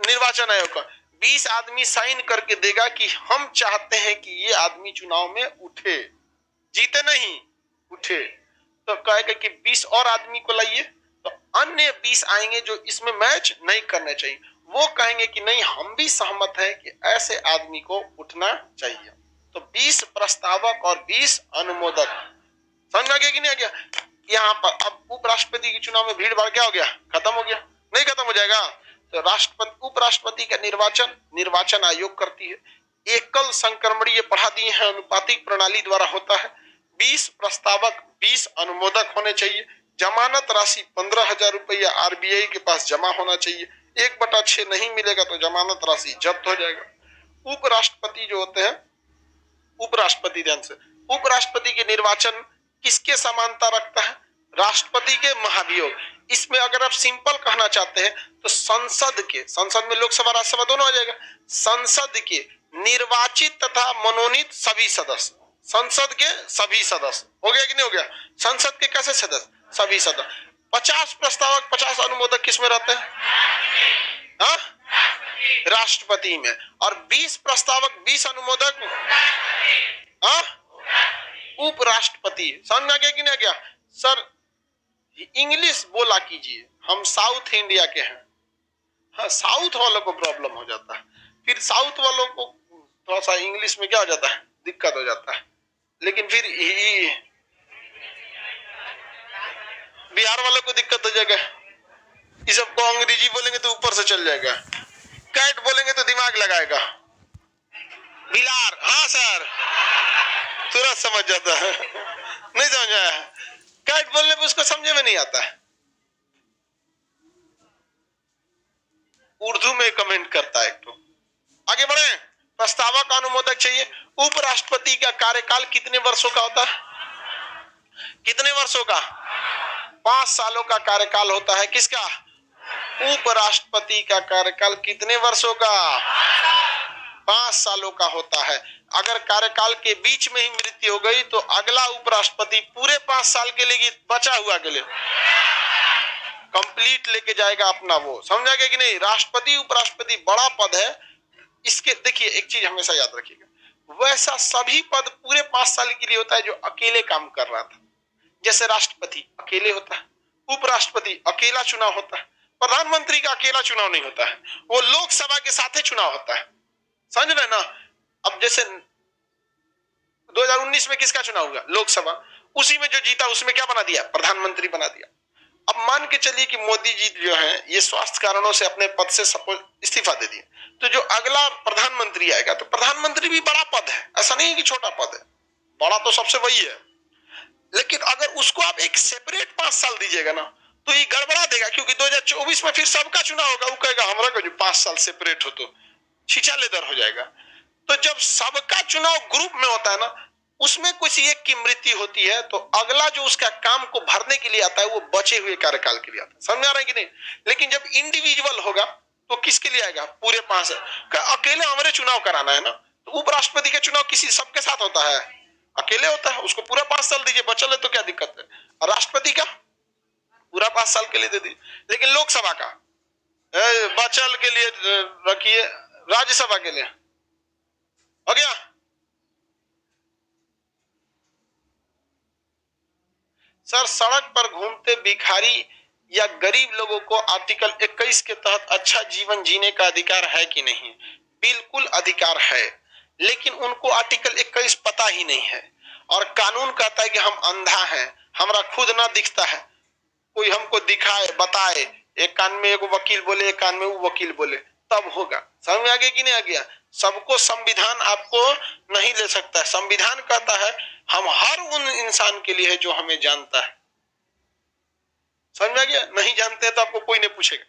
निर्वाचन आयोग का। 20 आदमी साइन करके देगा कि हम चाहते हैं कि ये आदमी चुनाव में उठे, जीते नहीं उठे। तो कहेगा कि 20 और आदमी को लाइए, तो अन्य 20 आएंगे जो इसमें मैच नहीं करने चाहिए, वो कहेंगे कि नहीं हम भी सहमत हैं कि ऐसे आदमी को उठना चाहिए। तो 20 प्रस्तावक और 20 अनुमोदक, समझ में आ गया कि नहीं आ गया? यहाँ पर अब उपराष्ट्रपति के चुनाव में भीड़ भाड़ क्या हो गया, खत्म हो गया? नहीं खत्म हो जाएगा। तो राष्ट्रपति उपराष्ट्रपति का निर्वाचन आयोग करती है। एकल संक्रमणीय बढ़ा दिए हैं, अनुपातिक प्रणाली द्वारा होता है। 20 प्रस्तावक 20 अनुमोदक होने चाहिए। जमानत राशि 15,000 रुपया आरबीआई के पास जमा होना चाहिए। 1/6 नहीं मिलेगा तो जमानत राशि जब्त हो जाएगा। उपराष्ट्रपति जो होते हैं, उपराष्ट्रपति, ध्यान से, उपराष्ट्रपति के निर्वाचन किसके समानता रखता है? राष्ट्रपति के महाभियोग। इसमें अगर आप सिंपल कहना चाहते हैं तो संसद में लोकसभा राज्यसभा दोनों आ जाएगा। संसद के निर्वाचित तथा मनोनीत सभी सदस्य, संसद के सभी सदस्य, हो गया कि नहीं हो गया? संसद के कैसे सदस्य? सभी सदस्य। 50 प्रस्तावक 50 अनुमोदक किसमें रहते हैं? हाँ, राष्ट्रपति में। और 20 प्रस्तावक 20 अनुमोदक हाँ, उपराष्ट्रपति। समझ में आ गया कि नहीं आ गया? सर इंग्लिश बोला कीजिए, हम साउथ इंडिया के हैं। हाँ, साउथ वालों को प्रॉब्लम हो जाता है, फिर साउथ वालों को थोड़ा सा इंग्लिश में क्या हो जाता है, दिक्कत हो जाता है। लेकिन फिर बिहार वालों को दिक्कत हो जाएगा, इस सबको अंग्रेजी बोलेंगे तो ऊपर से चल जाएगा। कैट बोलेंगे तो दिमाग लगाएगा। बिलार, हाँ सर, तुरंत समझ जाता है। नहीं समझ आया? कैट बोलने पे उसको समझे में नहीं आता है। उर्दू में कमेंट करता है एक तो। आगे बढ़े। प्रस्तावक अनुमोदक चाहिए। उपराष्ट्रपति का कार्यकाल कितने वर्षों का होता है? कितने वर्षों का? 5 सालों का कार्यकाल होता है। किसका? उपराष्ट्रपति का कार्यकाल कितने वर्षों का? 5 सालों का होता है। अगर कार्यकाल के बीच में ही मृत्यु हो गई तो अगला उपराष्ट्रपति पूरे 5 साल के लिए, बचा हुआ के लिए कंप्लीट लेके जाएगा अपना वो। समझा गया कि नहीं? राष्ट्रपति उपराष्ट्रपति बड़ा पद है। इसके देखिए एक चीज हमेशा याद रखिएगा, वैसा सभी पद पूरे 5 साल के लिए होता है जो अकेले काम कर रहा था। जैसे राष्ट्रपति अकेले होता है, उपराष्ट्रपति अकेला चुनाव होता है, प्रधानमंत्री का अकेला चुनाव नहीं होता है, वो लोकसभा के साथ ही चुनाव होता है। समझ रहे ना? अब जैसे 2019 में किसका चुनाव हुआ? लोकसभा। उसी में जो जीता उसमें क्या बना दिया? प्रधानमंत्री बना दिया। अब मान के चलिए कि मोदी जी जो है ये स्वास्थ्य कारणों से अपने पद से सपोज इस्तीफा दे दिए, तो जो अगला प्रधानमंत्री आएगा, तो प्रधानमंत्री भी बड़ा पद है, ऐसा नहीं है कि छोटा पद है, बड़ा तो सबसे वही है। लेकिन अगर उसको आप एक सेपरेट 5 साल दीजिएगा ना तो ये गड़बड़ा देगा, क्योंकि 2024 में फिर सबका चुनाव होगा। वो कहेगा हमारा को जो 5 साल सेपरेट हो तो छीछा लेदर हो जाएगा। तो जब सबका चुनाव ग्रुप में होता है ना, उसमें कुछ एक की मृत्यु होती है तो अगला जो उसका काम को भरने के लिए आता है वो बचे हुए कार्यकाल के लिए आता है। समझ आ रहा है कि नहीं? लेकिन जब इंडिविजुअल होगा तो किसके लिए आएगा? पूरे 5 साल। अकेले हमारे चुनाव कराना है ना, तो उपराष्ट्रपति का चुनाव किसी सबके साथ होता है, अकेले होता है, उसको पूरा 5 साल दीजिए, बचल है तो क्या दिक्कत है? और राष्ट्रपति का पूरा 5 साल के लिए दे दीजिए। लेकिन लोकसभा का बचल के लिए रखिए, राज्यसभा के लिए हो गया। सर सड़क पर घूमते भिखारी या गरीब लोगों को आर्टिकल 21 के तहत अच्छा जीवन जीने का अधिकार है कि नहीं? बिल्कुल अधिकार है, लेकिन उनको आर्टिकल 21 पता ही नहीं है। और कानून कहता है कि हम अंधा हैं, हमारा खुद ना दिखता है, कोई हमको दिखाए बताए, एक कान में एक वकील बोले एक कान में वो वकील बोले, तब होगा। समझ में आ गया कि नहीं आ गया? सबको संविधान आपको नहीं ले सकता है। संविधान कहता है हम हर उन इंसान के लिए है जो हमें जानता है। समझ में आ गया? नहीं जानते तो आपको कोई नहीं पूछेगा।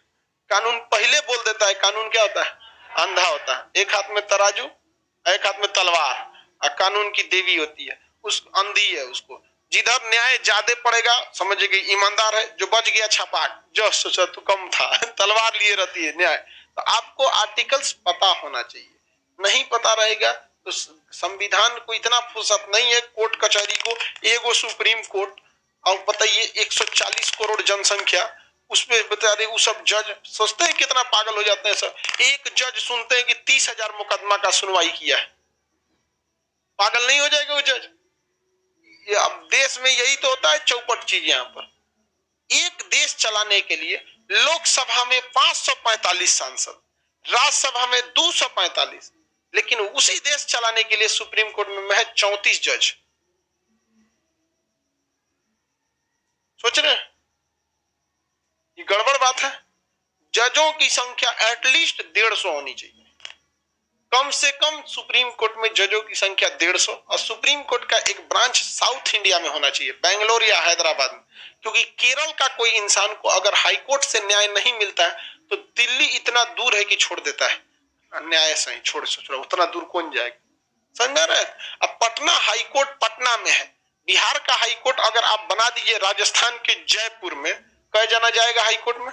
कानून पहले बोल देता है कानून क्या होता है? अंधा होता है। एक हाथ में तराजू, एक हाथ में तलवार, और कानून की देवी होती है, उस अंधी है उसको। जिधर न्याय ज्यादा पड़ेगा समझिए कि ईमानदार है, जो बच गया छपाक, जो सोचा तू कम था तलवार लिए रहती है न्याय। तो आपको आर्टिकल्स पता होना चाहिए, नहीं पता रहेगा तो संविधान को इतना फुर्सत नहीं है कोर्ट कचहरी को, एगो सुप्रीम कोर्ट और बताइए 140 करोड़ जनसंख्या, उसमें बता रहे वो सब जज सोचते हैं कितना पागल हो जाते हैं सब। एक जज सुनते हैं कि 30,000 मुकदमा का सुनवाई किया है, पागल नहीं हो जाएगा वो जज? ये अब देश में यही तो होता है चौपट चीज। यहाँ पर एक देश चलाने के लिए लोकसभा में 545 सांसद, राज्यसभा में 245, लेकिन उसी देश चलाने के लिए सुप्रीम कोर्ट में महज 34 जज। सोच रहे हैं ये गड़बड़ बात है। जजों की संख्या एटलीस्ट 150 होनी चाहिए, कम से कम सुप्रीम कोर्ट में जजों की संख्या 150, और सुप्रीम कोर्ट का एक ब्रांच साउथ इंडिया में होना चाहिए, बेंगलोर या हैदराबाद में, क्योंकि केरल का कोई इंसान को अगर हाईकोर्ट से न्याय नहीं मिलता है तो दिल्ली इतना दूर है कि छोड़ देता है न्याय से, छोड़ उतना दूर कौन जाएगा, समझ रहे? अब पटना हाईकोर्ट पटना में है, बिहार का हाईकोर्ट अगर आप बना दीजिए राजस्थान के जयपुर में, कह जाना जाएगा हाईकोर्ट में?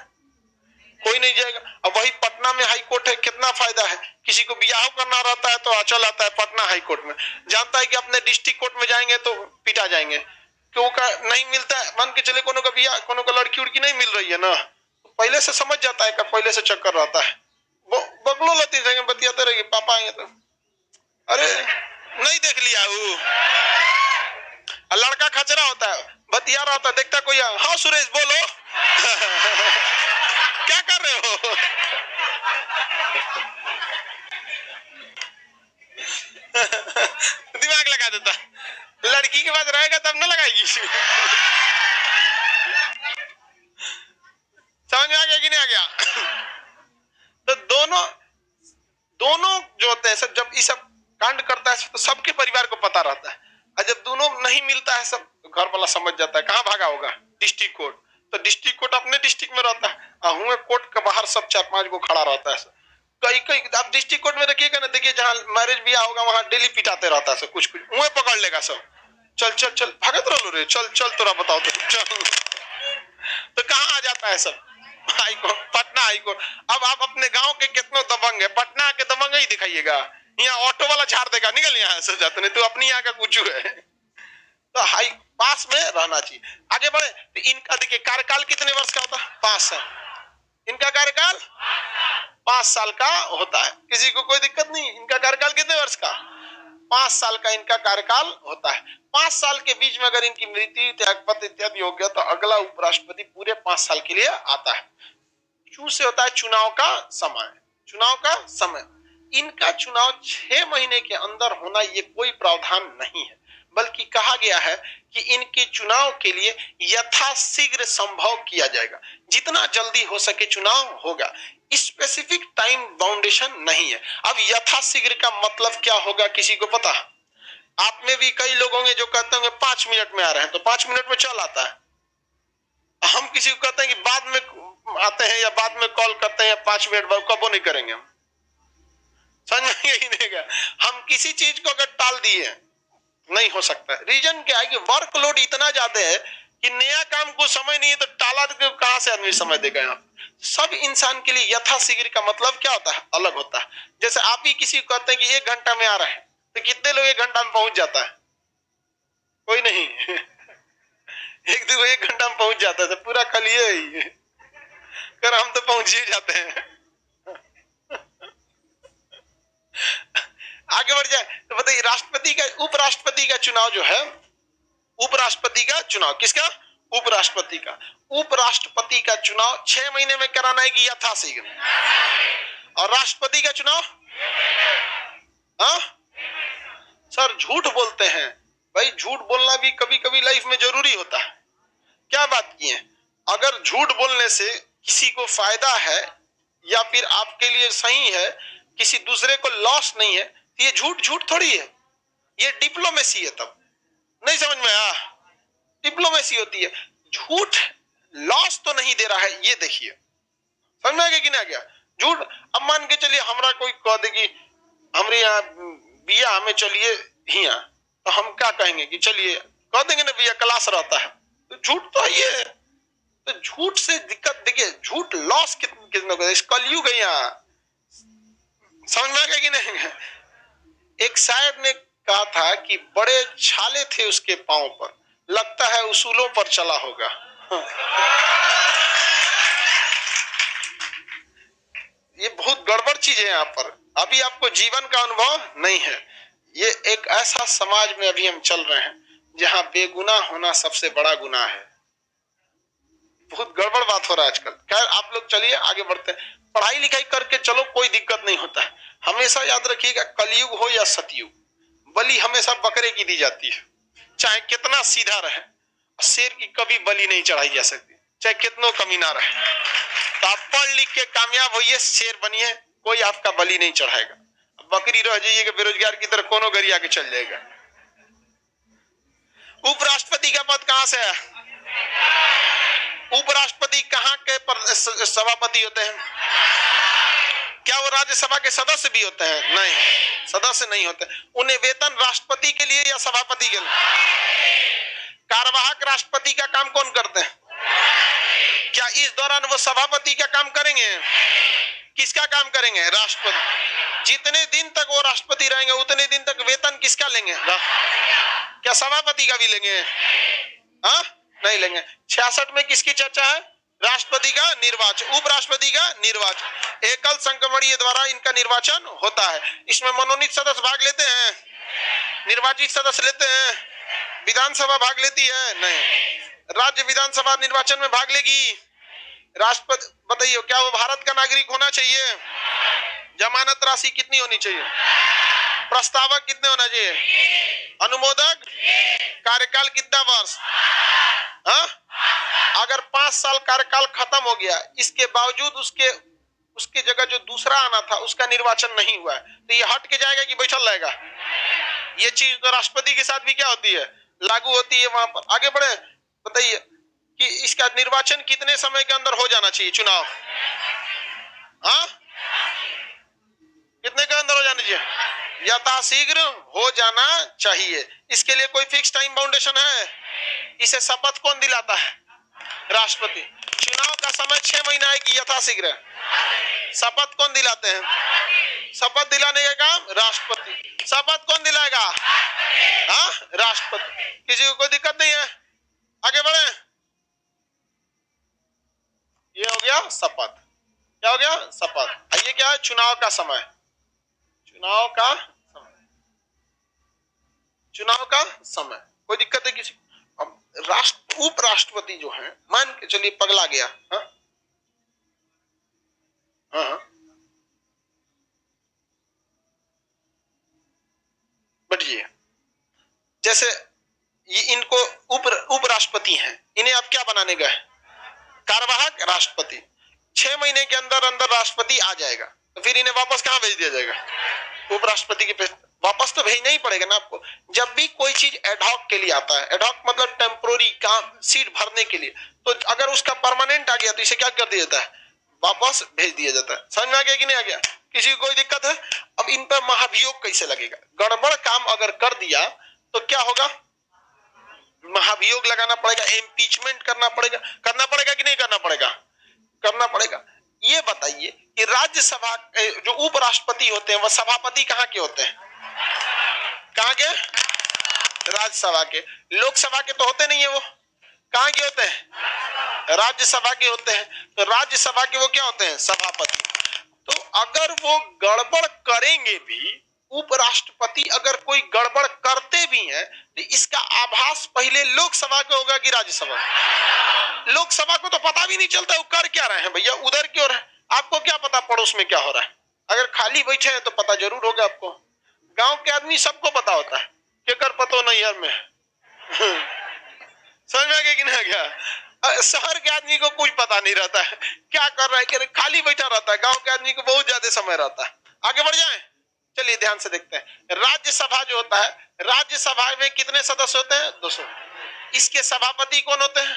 कोई नहीं जाएगा। अब वही पटना में हाई कोर्ट है, कितना फायदा है, किसी को बियाह करना रहता है तो अचल आता है पटना हाई कोर्ट में, जानता है कि अपने डिस्ट्रिक्ट कोर्ट में जाएंगे तो पिटा जाएंगे, क्यों का नहीं मिलता है, मान के चले कोनो का बियाह, कोनो का लड़की उड़की नहीं मिल रही है ना, तो पहले से समझ जाता है का पहले से चक्कर रहता है, वो बगलो लती रहेंगे बतियाते रहेंगे, पापा आएंगे तो अरे नहीं देख लिया वो लड़का खचरा होता है, बतिया रहा होता है, देखता कोई, हाँ सुरेश बोलो क्या कर रहे हो दिमाग लगा देता, लड़की के पास रहेगा तब ना लगाएगी समझ में आ गया कि नहीं आ गया? तो दोनों जो होते हैं सब, जब ये सब कांड करता है तो सबके परिवार को पता रहता है, और जब दोनों नहीं मिलता है सब तो घर वाला समझ जाता है कहाँ भागा होगा, डिस्ट्रिक्ट कोर्ट, तो डिस्ट्रिक्ट कोर्ट अपने डिस्ट्रिक्ट में रहता है, और कोर्ट के बाहर सब 4-5 को खड़ा रहता है। कई आप डिस्ट्रिक्ट कोर्ट में देखिएगा ना, देखिए जहाँ मैरिज भी होगा वहां डेली पिटाते रहता है सब, कुछ मुंह पकड़ लेगा सब, चल चल चल भागत रहो रे, चल चल तोरा बताओ तो चल तो कहाँ आ जाता है सब, high court, Patna high court. अब आप अपने गांव के कितने दबंग है, पटना के दबंग ही दिखाइएगा, यहाँ ऑटो वाला झाड़ देगा, निकल यहाँ से जाते नहीं, तू अपनी यहाँ का कुछ है। तो हाई पास में रहना चाहिए। आगे बढ़े तो इनका देखिए कार्यकाल कितने वर्ष का होता है? 5 साल। इनका कार्यकाल 5 साल का होता है, किसी को कोई दिक्कत नहीं। इनका कार्यकाल कितने वर्ष का? 5 साल का इनका कार्यकाल होता है। 5 साल के बीच में अगर इनकी मृत्यु, त्यागपत्र इत्यादि हो गया तो अगला उपराष्ट्रपति पूरे 5 साल के लिए आता है। क्यों से होता है? चुनाव का समय, चुनाव का समय। इनका चुनाव 6 महीने के अंदर होना ये कोई प्रावधान नहीं है, बल्कि कहा गया है कि इनके चुनाव के लिए यथाशीघ्र संभव किया जाएगा, जितना जल्दी हो सके चुनाव होगा। स्पेसिफिक टाइम बाउंडेशन नहीं है। अब यथाशीघ्र का मतलब क्या होगा किसी को पता? आप में भी कई लोग होंगे जो कहते होंगे 5 मिनट में आ रहे हैं तो 5 मिनट में चल आता है। हम किसी को कहते हैं कि बाद में आते हैं या बाद में कॉल करते हैं या 5 मिनट बाद, कबो नहीं करेंगे हम, समझ में ही नहीं गया। हम किसी चीज को अगर टाल दिए नहीं हो सकता। रीजन क्या है कि वर्कलोड इतना ज्यादा है कि नया काम को समय नहीं है तो टाला तो कहां से आदमी समय देगा। यहाँ सब इंसान के लिए यथाशीघ्र का मतलब क्या होता है? अलग होता है। जैसे आप ही किसी को कहते हैं कि 1 घंटा में आ रहे हैं तो कितने लोग 1 घंटा में पहुंच जाता है? कोई नहीं एक दो 1 घंटा में पहुंच जाता है, पूरा खलिए ही कर हम तो पहुंच ही जाते हैं आगे बढ़ जाए तो बताइए, राष्ट्रपति का, उपराष्ट्रपति का चुनाव जो है, उपराष्ट्रपति का चुनाव किसका? उपराष्ट्रपति का। उपराष्ट्रपति का चुनाव 6 महीने में कराना है कि यथाशीघ्र? और राष्ट्रपति का चुनाव? हाँ सर झूठ बोलते हैं भाई, झूठ बोलना भी कभी कभी लाइफ में जरूरी होता है। क्या बात की है? अगर झूठ बोलने से किसी को फायदा है या फिर आपके लिए सही है, किसी दूसरे को लॉस नहीं है, ये झूठ झूठ थोड़ी है, ये डिप्लोमेसी है। तब नहीं समझ में आया? डिप्लोमेसी होती है। झूठ लॉस तो नहीं दे रहा है, ये देखिए, समझ में आ गया कि नहीं आ गया? झूठ, अब मान के चलिए हमरा कोई कह दे कि हमारे यहाँ बिया हमें चलिए हिया, तो हम क्या कहेंगे कि चलिए कह देंगे ना भैया क्लास रहता है, तो झूठ तो ये है। तो झूठ से दिक्कत, देखिए झूठ लॉस कितने को, कलयुग है यहाँ, समझ में आ गया कि नहीं। एक शायर ने कहा था कि बड़े छाले थे उसके पांव पर, लगता है उसूलों पर चला होगा। ये बहुत गड़बड़ चीज है यहाँ पर, अभी आपको जीवन का अनुभव नहीं है। ये एक ऐसा समाज में अभी हम चल रहे हैं जहां बेगुनाह होना सबसे बड़ा गुनाह है। बहुत गड़बड़ बात हो रहा है आजकल। खैर आप लोग चलिए आगे बढ़ते हैं, पढ़ाई लिखाई करके चलो, कोई दिक्कत नहीं होता है। हमेशा याद रखिएगा, कलयुग हो या सतयुग, बलि हमेशा बकरे की दी जाती है, चाहे कितना सीधा रहे। शेर की कभी बलि नहीं चढ़ाई जा सकती, चाहे कितनों कमीना रहे। तो आप पढ़ लिख के कामयाब होइए, शेर बनिए, कोई आपका बलि नहीं चढ़ाएगा। बकरी रह जाइएगा बेरोजगार की तरह, कोनो गरी आके चल जाएगा। उपराष्ट्रपति का पद कहां से है? उपराष्ट्रपति कहां के सभापति होते हैं? क्या वो राज्यसभा के सदस्य भी होते हैं? नहीं, सदस्य नहीं होते। उन्हें वेतन राष्ट्रपति के लिए या सभापति के लिए? कार्यवाहक राष्ट्रपति का काम कौन करते हैं? क्या इस दौरान वो सभापति का काम करेंगे? किसका काम करेंगे? राष्ट्रपति। जितने दिन तक वो राष्ट्रपति रहेंगे उतने दिन तक वेतन किसका लेंगे? क्या सभापति का भी लेंगे? हाँ, नहीं लेंगे। 66 में किसकी चर्चा है? राष्ट्रपति का निर्वाचन, उपराष्ट्रपति का निर्वाचन। एकल संक्रमणीय द्वारा इनका निर्वाचन होता है। इसमें मनोनीत सदस्य भाग लेते हैं? निर्वाचित सदस्य लेते हैं? विधानसभा भाग लेती है? नहीं। राज्य विधानसभा निर्वाचन में भाग लेगी। राष्ट्रपति, बताइए क्या वो भारत का नागरिक होना चाहिए? जमानत राशि कितनी होनी चाहिए? प्रस्तावक कितने होना चाहिए? अनुमोदक? कार्यकाल कितना वर्ष? हाँ? अगर 5 साल कार्यकाल खत्म हो गया, इसके बावजूद उसके जगह जो दूसरा आना था उसका निर्वाचन नहीं हुआ है, तो ये हट के जाएगा कि बैठल रहेगा? ये चीज तो राष्ट्रपति के साथ भी क्या होती है? लागू होती है। वहां पर आगे बढ़े, बताइए कि इसका निर्वाचन कितने समय के अंदर हो जाना चाहिए? चुनाव हाँ कितने के अंदर हो जाना चाहिए? यथाशीघ्र हो जाना चाहिए। इसके लिए कोई फिक्स टाइम बाउंडेशन है? इसे शपथ कौन दिलाता है? राष्ट्रपति। चुनाव का समय 6 महीना है कि यथाशीघ्र? शपथ कौन दिलाते हैं? शपथ दिलाने का काम राष्ट्रपति। शपथ कौन दिलाएगा? हाँ, राष्ट्रपति। किसी को कोई दिक्कत नहीं है? आगे बढ़े। ये हो गया शपथ। क्या हो गया? शपथ। ये क्या है? चुनाव का समय। चुनाव का समय, चुनाव का समय। कोई दिक्कत है किसी को? अब उपराष्ट्रपति जो है, मान के चलिए पगला गया। हाँ हाँ, बैठिए। जैसे ये इनको उपराष्ट्रपति हैं, इन्हें आप क्या बनाने गए? कार्यवाहक राष्ट्रपति। 6 महीने के अंदर अंदर राष्ट्रपति आ जाएगा, तो फिर इन्हें वापस कहां भेज दिया जाएगा? उपराष्ट्रपति के वापस तो भेजना ही पड़ेगा ना आपको। जब भी कोई चीज एडहॉक के लिए आता है, एडहॉक मतलब टेम्पोररी काम, सीट भरने के लिए, तो अगर उसका परमानेंट आ गया तो इसे क्या कर दिया जाता है? वापस भेज दिया जाता है। समझ में आ गया कि नहीं आ गया? किसी को कोई दिक्कत है? अब इन पर महाभियोग कैसे लगेगा? गड़बड़ काम अगर कर दिया तो क्या होगा? महाभियोग लगाना पड़ेगा, इम्पीचमेंट करना पड़ेगा। करना पड़ेगा कि नहीं करना पड़ेगा? करना पड़ेगा। ये बताइए कि राज्यसभा जो उपराष्ट्रपति होते हैं वह सभापति कहाँ के होते हैं? कहाँ के? राज्यसभा के। लोकसभा के तो होते नहीं है, वो कहाँ के होते हैं? राज्यसभा के होते हैं। तो राज्यसभा के वो क्या होते हैं? सभापति। तो अगर वो गड़बड़ करेंगे भी, उपराष्ट्रपति अगर कोई गड़बड़ करते भी हैं, तो इसका आभास पहले लोकसभा को होगा कि राज्यसभा? लोकसभा को तो पता भी नहीं चलता वो कर क्या रहे हैं भैया, उधर क्यों रहे। आपको क्या पता पड़ोस में क्या हो रहा है? अगर खाली बैठे हैं तो पता जरूर होगा आपको। गांव के आदमी सबको पता होता है कि कर पतो नैहर में। समझ में आ गया कि नहीं आ गया? शहर के आदमी को कुछ पता नहीं रहता है क्या कर रहा है, कि खाली बैठा रहता है। गांव के आदमी को बहुत ज्यादा समय रहता है। आगे बढ़ जाएं, चलिए ध्यान से देखते हैं। राज्यसभा जो होता है, राज्यसभा में कितने सदस्य होते हैं? 200। इसके सभापति कौन होते हैं?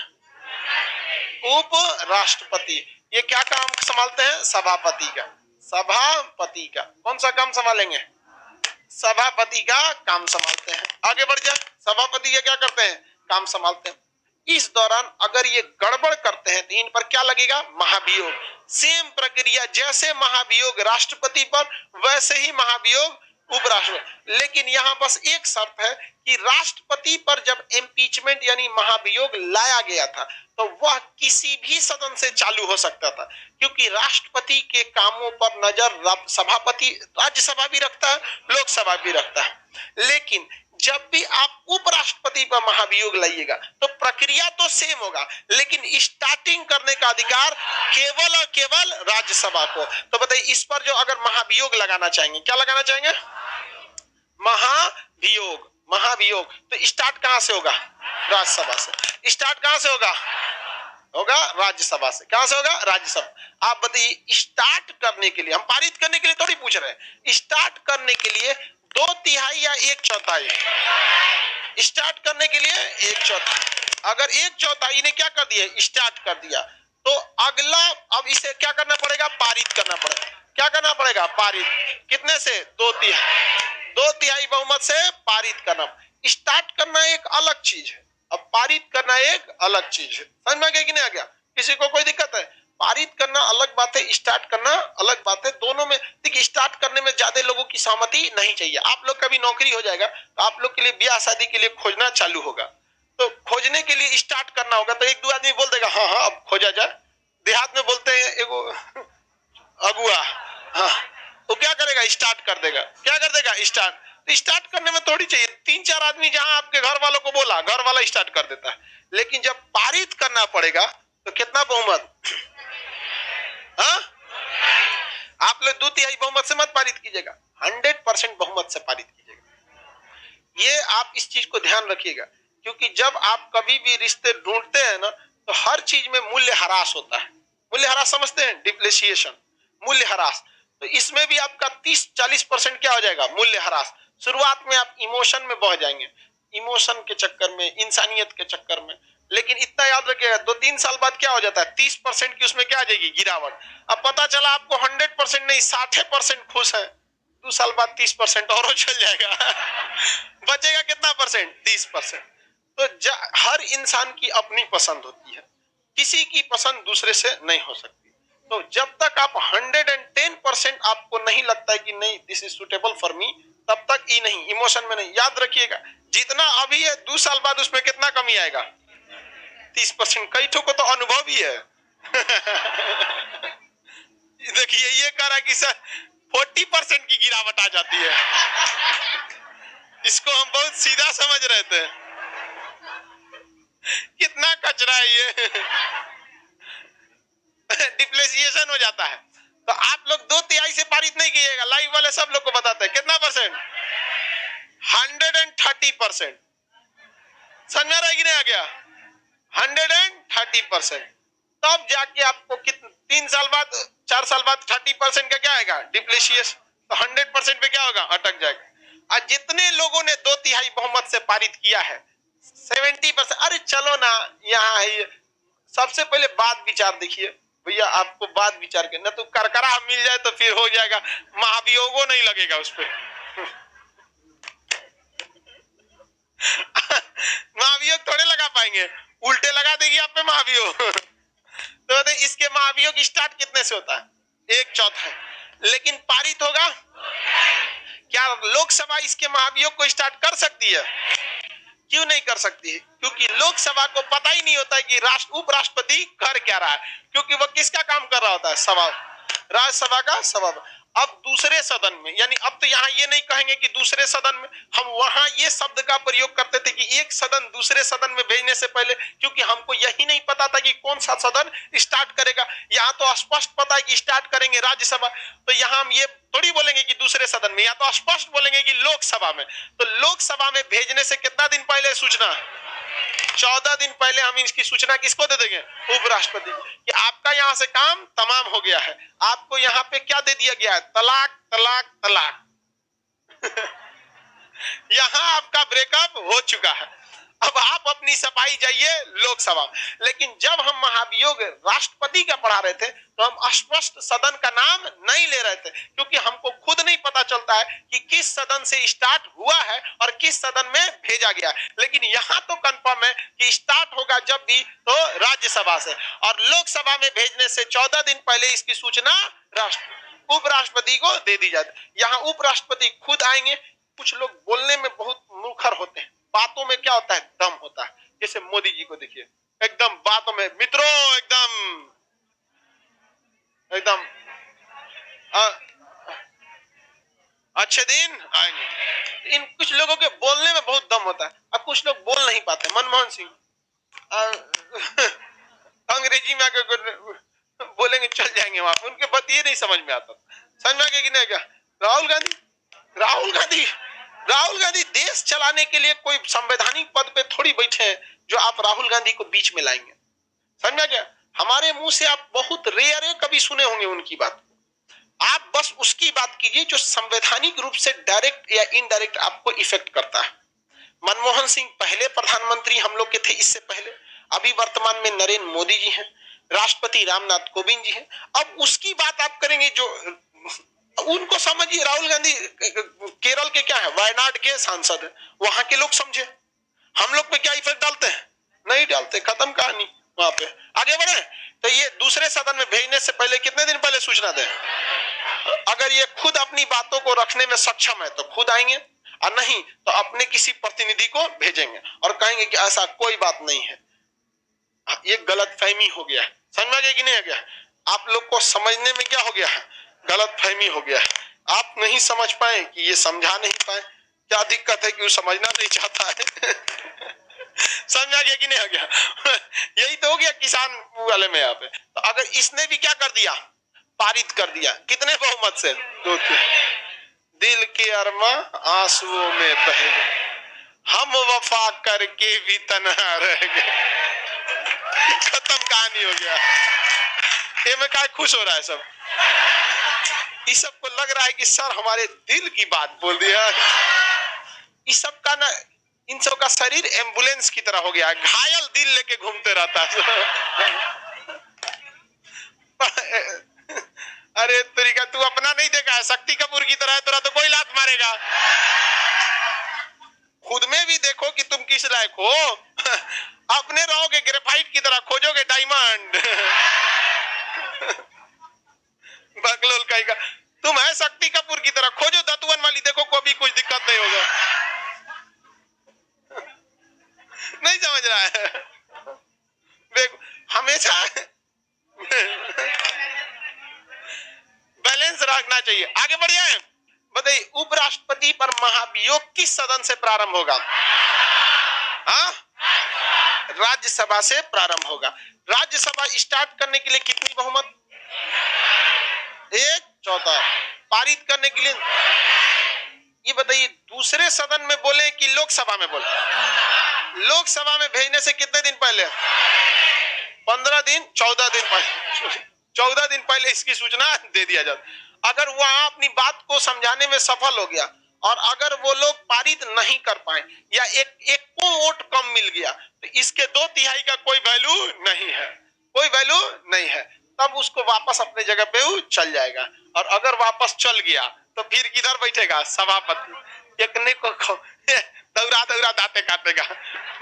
उपराष्ट्रपति। ये क्या काम संभालते हैं? सभापति का। सभापति का कौन सा काम संभालेंगे? सभापति का काम संभालते हैं। आगे बढ़ जाए। सभापति क्या करते हैं? काम संभालते हैं। इस दौरान अगर ये गड़बड़ करते हैं तो इन पर क्या लगेगा? महाभियोग। सेम प्रक्रिया, जैसे महाभियोग राष्ट्रपति पर वैसे ही महाभियोग उपराष्ट्रपति। लेकिन यहां बस एक शर्त है कि राष्ट्रपति पर जब इम्पीचमेंट यानी महाभियोग लाया गया था तो वह किसी भी सदन से चालू हो सकता था, क्योंकि राष्ट्रपति के कामों पर नजर सभापति राज्यसभा भी रखता है, लोकसभा भी रखता है। लेकिन जब भी आप उपराष्ट्रपति पर महाभियोग लाइएगा तो प्रक्रिया तो सेम होगा, लेकिन स्टार्टिंग करने का अधिकार केवल और केवल राज्यसभा को। तो बताइए, इस पर जो अगर महाभियोग लगाना चाहेंगे, क्या लगाना चाहेंगे? महाभियोग। महाभियोग तो स्टार्ट कहां से होगा? राज्यसभा से। स्टार्ट कहां से होगा? होगा राज्यसभा से। कहां से होगा? राज्यसभा। आप बताइए, स्टार्ट करने के लिए, हम पारित करने के लिए थोड़ी पूछ रहे हैं, स्टार्ट करने के लिए 2/3 या 1/4? स्टार्ट करने के लिए 1/4। अगर 1/4 ने क्या कर दिया? स्टार्ट कर दिया, तो अगला अब इसे क्या करना पड़ेगा? पारित करना पड़ेगा। क्या करना पड़ेगा? पारित। कितने से? 2/3 बहुमत से पारित करना। स्टार्ट करना एक अलग चीज है, अब पारित करना एक अलग चीज है। समझ में गया कि नहीं आ गया? किसी को कोई दिक्कत है? पारित करना अलग बात है, स्टार्ट करना अलग बात है। दोनों में देखिए, स्टार्ट करने में ज्यादा लोगों की सहमति नहीं चाहिए। आप लोग का भी नौकरी हो जाएगा तो आप लोग के लिए ब्याह शादी के लिए खोजना चालू होगा, तो खोजने के लिए स्टार्ट करना होगा। तो एक दो आदमी बोल देगा हाँ हाँ अब खोजा जाए। देहात में बोलते हैं एगो अगुआ, हाँ, वो क्या करेगा? स्टार्ट कर देगा। क्या कर देगा? स्टार्ट। तो स्टार्ट करने में थोड़ी चाहिए 3-4 आदमी, जहां आपके घर वालों को बोला, घर वाला स्टार्ट कर देता है। लेकिन जब पारित करना पड़ेगा तो कितना बहुमत? हाँ, आप लोग 2/3 बहुमत से मत पारित कीजिएगा, 100% बहुमत से पारित कीजिएगा। ये आप इस चीज को ध्यान रखिएगा, क्योंकि जब आप कभी भी रिश्ते ढूंढते हैं ना, तो हर चीज में मूल्य ह्रास होता है। मूल्य ह्रास समझते हैं? डिप्रिसिएशन, मूल्य ह्रास। तो इसमें भी आपका 30-40% क्या हो जाएगा? मूल्य ह्रास। शुरुआत में आप इमोशन में बह जाएंगे, इमोशन के चक्कर में, इंसानियत के चक्कर में। लेकिन इतना याद रखिएगा, 2-3 साल बाद क्या हो जाता है? 30% की उसमें क्या आ जाएगी? गिरावट। अब पता चला आपको 100% नहीं 60% खुश है, 2 साल बाद 30% और चल जाएगा बचेगा कितना परसेंट? 30%। तो हर इंसान की अपनी पसंद होती है, किसी की पसंद दूसरे से नहीं हो सकती। तो जब तक आप 110% आपको नहीं लगता है कि नहीं this is suitable for me, तब तक ही नहीं, इमोशन में नहीं। याद रखिएगा, जितना अभी है 2 साल बाद उसमें कितना कमी आएगा? 30%। कई ठो को तो अनुभव ही है देखिए, ये कह रहा कि सर 40% की गिरावट आ जाती है इसको हम बहुत सीधा समझ रहे थे कितना कचरा है ये डिप्लेसिएशन हो जाता है। तो आप लोग 2/3 से पारित नहीं कीजिएगा, लाइव वाले सब लोग को बताते हैं कितना परसेंट? 130%। समझ में रहेगी नहीं? आ गया 130%। तब जाके आपको कितने 3 साल बाद 4 साल बाद 30% का क्या आएगा? डिप्लेसिएशन। तो 100% पे क्या होगा? अटक जाएगा। और जितने लोगों ने 2/3 बहुमत से पारित किया है 70%, अरे चलो ना यहाँ है, सबसे पहले बात विचार देखिए भैया, आपको बात विचार करना, तो करकरा मिल जाए तो फिर हो जाएगा, महाभियोगो नहीं लगेगा उस पर महाभियोग थोड़े लगा पाएंगे, उल्टे लगा देगी आप पे महाभियोग तो इसके महाभियोग स्टार्ट कितने से होता है? 1/4। लेकिन पारित होगा क्या? लोकसभा इसके महाभियोग को स्टार्ट कर सकती है? क्यों नहीं कर सकती है? क्योंकि लोकसभा को पता ही नहीं होता है कि उपराष्ट्रपति कर क्या रहा है, क्योंकि वह किसका काम कर रहा होता है? सभा, राज्यसभा का सभा। अब दूसरे सदन में, यानी अब तो यहाँ ये नहीं कहेंगे कि दूसरे सदन में, हम वहां ये शब्द का प्रयोग करते थे कि एक सदन दूसरे सदन में भेजने से पहले, क्योंकि हमको यही नहीं पता था कि कौन सा सदन स्टार्ट करेगा। यहाँ तो स्पष्ट पता है कि स्टार्ट करेंगे राज्यसभा, तो यहाँ हम ये थोड़ी बोलेंगे कि दूसरे सदन में, या तो स्पष्ट बोलेंगे कि लोकसभा में। तो लोकसभा में भेजने से कितना दिन पहले सूचना? 14 दिन पहले हम इसकी सूचना किसको दे देंगे? उपराष्ट्रपति कि आपका यहाँ से काम तमाम हो गया है, आपको यहाँ पे क्या दे दिया गया है? तलाक तलाक तलाक यहाँ आपका ब्रेकअप हो चुका है। अब आप अपनी सफाई जाइए लोकसभा। लेकिन जब हम महाभियोग राष्ट्रपति का पढ़ा रहे थे तो हम स्पष्ट सदन का नाम नहीं ले रहे थे, क्योंकि हमको खुद नहीं पता चलता है कि किस सदन से स्टार्ट हुआ है और किस सदन में भेजा गया। लेकिन यहाँ तो कंफर्म है कि स्टार्ट होगा जब भी तो राज्यसभा से, और लोकसभा में भेजने से 14 दिन पहले इसकी सूचना उपराष्ट्रपति को दे दी जाती। यहाँ उपराष्ट्रपति खुद आएंगे। कुछ लोग बोलने में बहुत मुखर होते हैं, बातों में क्या होता है, दम होता है। जैसे मोदी जी को देखिए, एकदम बातों में मित्रों एकदम एकदम अच्छे दिन आएंगे। इन कुछ लोगों के बोलने में बहुत दम होता है। अब कुछ लोग बोल नहीं पाते। मनमोहन सिंह अंग्रेजी में आकर बोलेंगे चल जाएंगे वहां, उनके बात ये नहीं समझ में आता। समझ में आ गया कि नहीं? क्या राहुल गांधी राहुल गांधी देश चलाने के लिए कोई संवैधानिक पद पे थोड़ी बैठे हैं जो आप राहुल गांधी को बीच में लाएंगे। समझ में क्या? हमारे मुंह से आप बहुत रेयर कभी सुने होंगे उनकी बात। आप बस उसकी बात कीजिए जो संवैधानिक रूप से डायरेक्ट या इनडायरेक्ट आपको इफेक्ट करता है। मनमोहन सिंह पहले प्रधानमंत्री हम लोग के थे, इससे पहले। अभी वर्तमान में नरेंद्र मोदी जी हैं, राष्ट्रपति रामनाथ कोविंद जी हैं। अब उसकी बात आप करेंगे जो उनको समझिए। राहुल गांधी केरल के क्या है, वायनाड के सांसद है, वहां के लोग समझे। हम लोग पे क्या इफेक्ट डालते हैं? नहीं डालते, खत्म कहानी। वहां पे आगे बढ़े तो ये दूसरे सदन में भेजने से पहले कितने दिन पहले सूचना दें? अगर ये खुद अपनी बातों को रखने में सक्षम है तो खुद आएंगे, और नहीं तो अपने किसी प्रतिनिधि को भेजेंगे और कहेंगे कि ऐसा कोई बात नहीं है। ये गलत फहमी हो गया है। समझ में आ गया कि नहीं आ गया? आप लोग को समझने में क्या हो गया है? गलत फहमी हो गया है। आप नहीं समझ पाए कि ये समझा नहीं पाए। क्या दिक्कत है कि वो समझना नहीं चाहता है? समझ आ गया कि नहीं आ गया? यही तो हो गया किसान वाले में यहाँ पे। तो अगर इसने भी क्या कर दिया, पारित कर दिया, कितने बहुमत से? 2-3। दिल के अरमा आंसुओं में बह गए, हम वफा करके भी तन्हा रह गए। खत्म कहानी हो गया। ये में क्या खुश हो रहा है सब? इस सबको लग रहा है कि सर हमारे दिल की बात बोल दिया। इस सब का ना, इन सब का शरीर एम्बुलेंस की तरह हो गया है, घायल दिल लेके घूमते रहता है। अरे तरीका तू अपना नहीं देखा है, शक्ति कपूर की तरह तेरा तो कोई लात मारेगा। खुद में भी देखो कि तुम किस लायक हो। अपने रहोगे ग्रेफाइट की तरह, खोजोगे डायमंड। बकलोल कहेगा तुम है शक्ति कपूर की तरह, खोजो दतुअन वाली, देखो कोई कुछ दिक्कत नहीं होगा। नहीं समझ रहा है? देखो हमेशा बैलेंस रखना चाहिए। आगे बढ़ जाए, बताइए उपराष्ट्रपति पर महाभियोग किस सदन से प्रारंभ होगा? हाँ, राज्यसभा से प्रारंभ होगा। राज्यसभा स्टार्ट करने के लिए कितनी बहुमत? 1/4। पारित करने के लिए ये बताइए दूसरे सदन में बोले कि लोकसभा में बोले? लोकसभा में भेजने से कितने दिन पहले? 15 दिन, 14 दिन पहले। 14 दिन पहले इसकी सूचना दे दिया जाता। अगर वहां अपनी बात को समझाने में सफल हो गया और अगर वो लोग पारित नहीं कर पाए या एक को वोट कम मिल गया तो इसके 2/3 का कोई वैल्यू नहीं है, कोई वैल्यू नहीं है। तब उसको वापस अपने जगह पे वो चल जाएगा। और अगर वापस चल गया तो फिर किधर बैठेगा? सभापति। एकने को दौरा दौरा दाते काटेगा।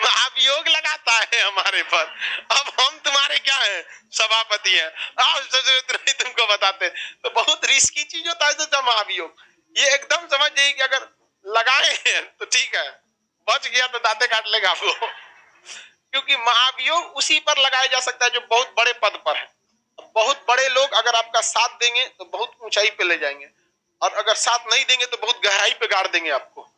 महाभियोग लगाता है हमारे पर। अब हम तुम्हारे क्या है? सभापति है। तुमको बताते तो बहुत रिस्की चीज होता है तो महाभियोग। ये एकदम समझ जाइए कि अगर लगाए हैं तो ठीक है, बच गया तो दाते काट लेगा वो। क्योंकि महाभियोग उसी पर लगाया जा सकता है जो बहुत बड़े पद पर है। बहुत बड़े लोग अगर आपका साथ देंगे तो बहुत ऊंचाई पे ले जाएंगे, और अगर साथ नहीं देंगे तो बहुत गहराई पे गाड़ देंगे आपको।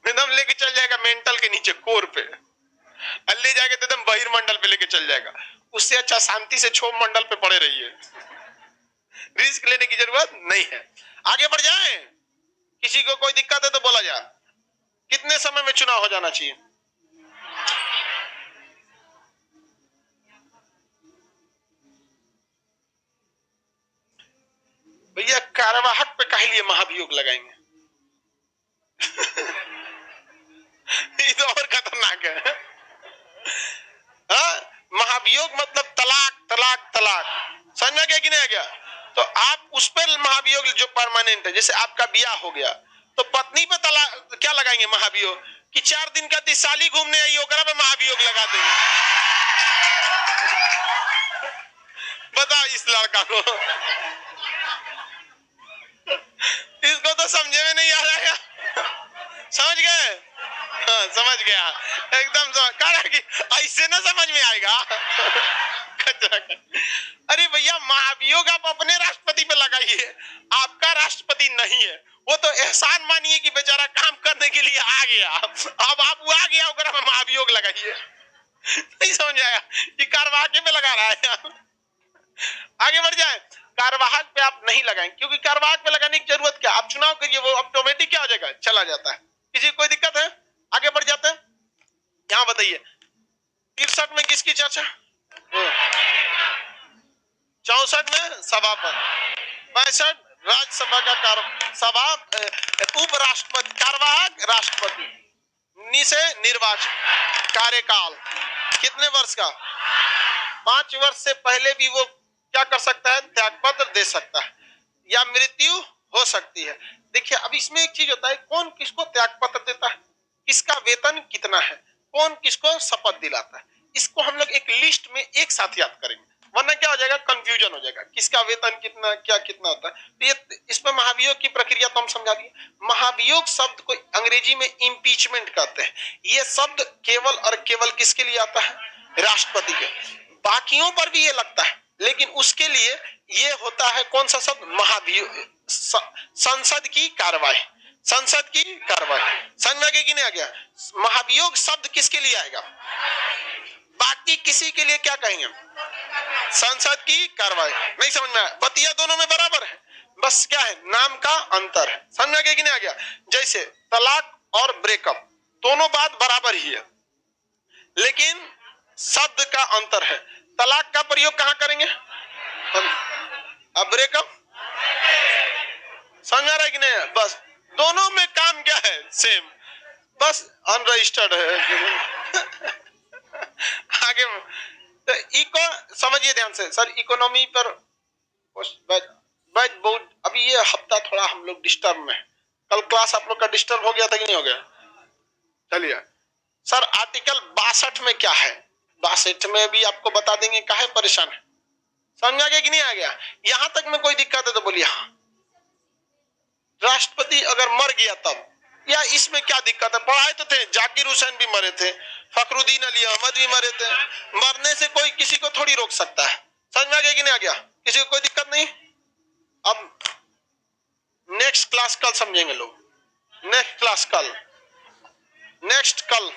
एकदम लेके चल जाएगा मेंटल के नीचे, कोर पे ले जाएगा तो एकदम बहिर्मंडल पे लेके चल जाएगा। उससे अच्छा शांति से क्षोभ मंडल पे पड़े रहिए। रिस्क लेने की जरूरत नहीं है। आगे बढ़ जाए, किसी को कोई दिक्कत है तो बोला जाए। कितने समय में चुनाव हो जाना चाहिए? भैया कार्यवाहक पे काहे लिए महाभियोग लगाएंगे? तलाक है। हाँ, महाभियोग मतलब तलाक तलाक तलाक, समझ में गया कि नहीं आ गया? तो आप उस पर महाभियोग जो परमानेंट है, जैसे आपका ब्याह हो गया तो पत्नी पे तलाक क्या लगाएंगे महाभियोग, कि 4 दिन का साली घूमने आई ओकरा पे महाभियोग लगा देंगे। बताओ इस लड़का को, इसको तो समझे में नहीं आ रहा है। समझ गए? हाँ, समझ गया एकदम समझ, कहा कि ऐसे ना समझ में आएगा। अरे भैया महाभियोग आप अपने राष्ट्रपति पे लगाइए, आपका राष्ट्रपति नहीं है वो, तो एहसान मानिए कि बेचारा काम करने के लिए आ गया, अब आप वो आ गया ओकरा में महाभियोग लगाइए। नहीं समझ आया कि कार्यवाहक पे लगा रहा है। आगे बढ़ जाए, कार्यवाहक पे आप नहीं लगाएं, क्योंकि कार्यवाहक पे लगाने की जरूरत क्या, आप चुनाव करिए वो ऑटोमेटिक क्या हो जाएगा, चला जाता है। किसी कोई दिक्कत है? आगे बढ़ जाते हैं। यहाँ बताइए 63 में किसकी चर्चा, 64 में सभापति, 65 राज्यसभा का सभा उपराष्ट्रपति, कार्यवाहक राष्ट्रपति, 19 निर्वाचन, कार्यकाल कितने वर्ष का, 5 वर्ष से पहले भी वो क्या कर सकता है, त्यागपत्र दे सकता है या मृत्यु हो सकती है। देखिए अब इसमें एक चीज होता है, कौन किसको त्यागपत्र देता है, किसका वेतन कितना है, कौन किसको शपथ दिलाता है, इसको हम लोग एक लिस्ट में एक साथ याद करेंगे, वरना क्या हो जाएगा, कंफ्यूजन हो जाएगा, किसका वेतन कितना क्या कितना होता है। तो ये इसमें महाभियोग की प्रक्रिया तो हम समझा दिए। महाभियोग शब्द को अंग्रेजी में इम्पीचमेंट कहते हैं। ये शब्द केवल और केवल किसके लिए आता है, राष्ट्रपति के, बाकियों पर भी ये लगता है, लेकिन उसके लिए ये होता है कौन सा शब्द, महाभियोग, संसद की कार्रवाई, संसद की कार्रवाई। समझ में कि नहीं आ गया? महाभियोग शब्द किसके लिए आएगा, बाकी किसी के लिए क्या कहेंगे, संसद की कार्रवाई। नहीं समझ में आया? बतिया दोनों में बराबर है, बस क्या है, नाम का अंतर है। समझ में कि नहीं आ गया? जैसे तलाक और ब्रेकअप दोनों बात बराबर ही है, लेकिन शब्द का अंतर है। तलाक का प्रयोग कहां करेंगे, अब ब्रेकअप, समझ आ रहा है कि नहीं? बस दोनों में काम क्या है, सेम, बस अनरजिस्टर्ड है। आगे तो इको समझिए ध्यान से, सर इकोनॉमी पर बहुत, अभी ये हफ्ता थोड़ा हम लोग डिस्टर्ब में, कल क्लास आप लोग का डिस्टर्ब हो गया था कि नहीं हो गया? चलिए सर आर्टिकल 62 में क्या है, 62 में भी आपको बता देंगे, काहे परेशान है, समझ आ गया कि नहीं आ गया? यहां तक में कोई दिक्कत है तो बोलिए हाँ। राष्ट्रपति अगर मर गया तब, या इसमें क्या दिक्कत है, पढ़ाए तो थे, जाकिर हुसैन भी मरे थे, फखरुद्दीन अली अहमद भी मरे थे, मरने से कोई किसी को थोड़ी रोक सकता है। समझ में आ गया कि नहीं आ गया? किसी को कोई दिक्कत नहीं। अब नेक्स्ट क्लास कल समझेंगे लोग, नेक्स्ट क्लास कल, नेक्स्ट कल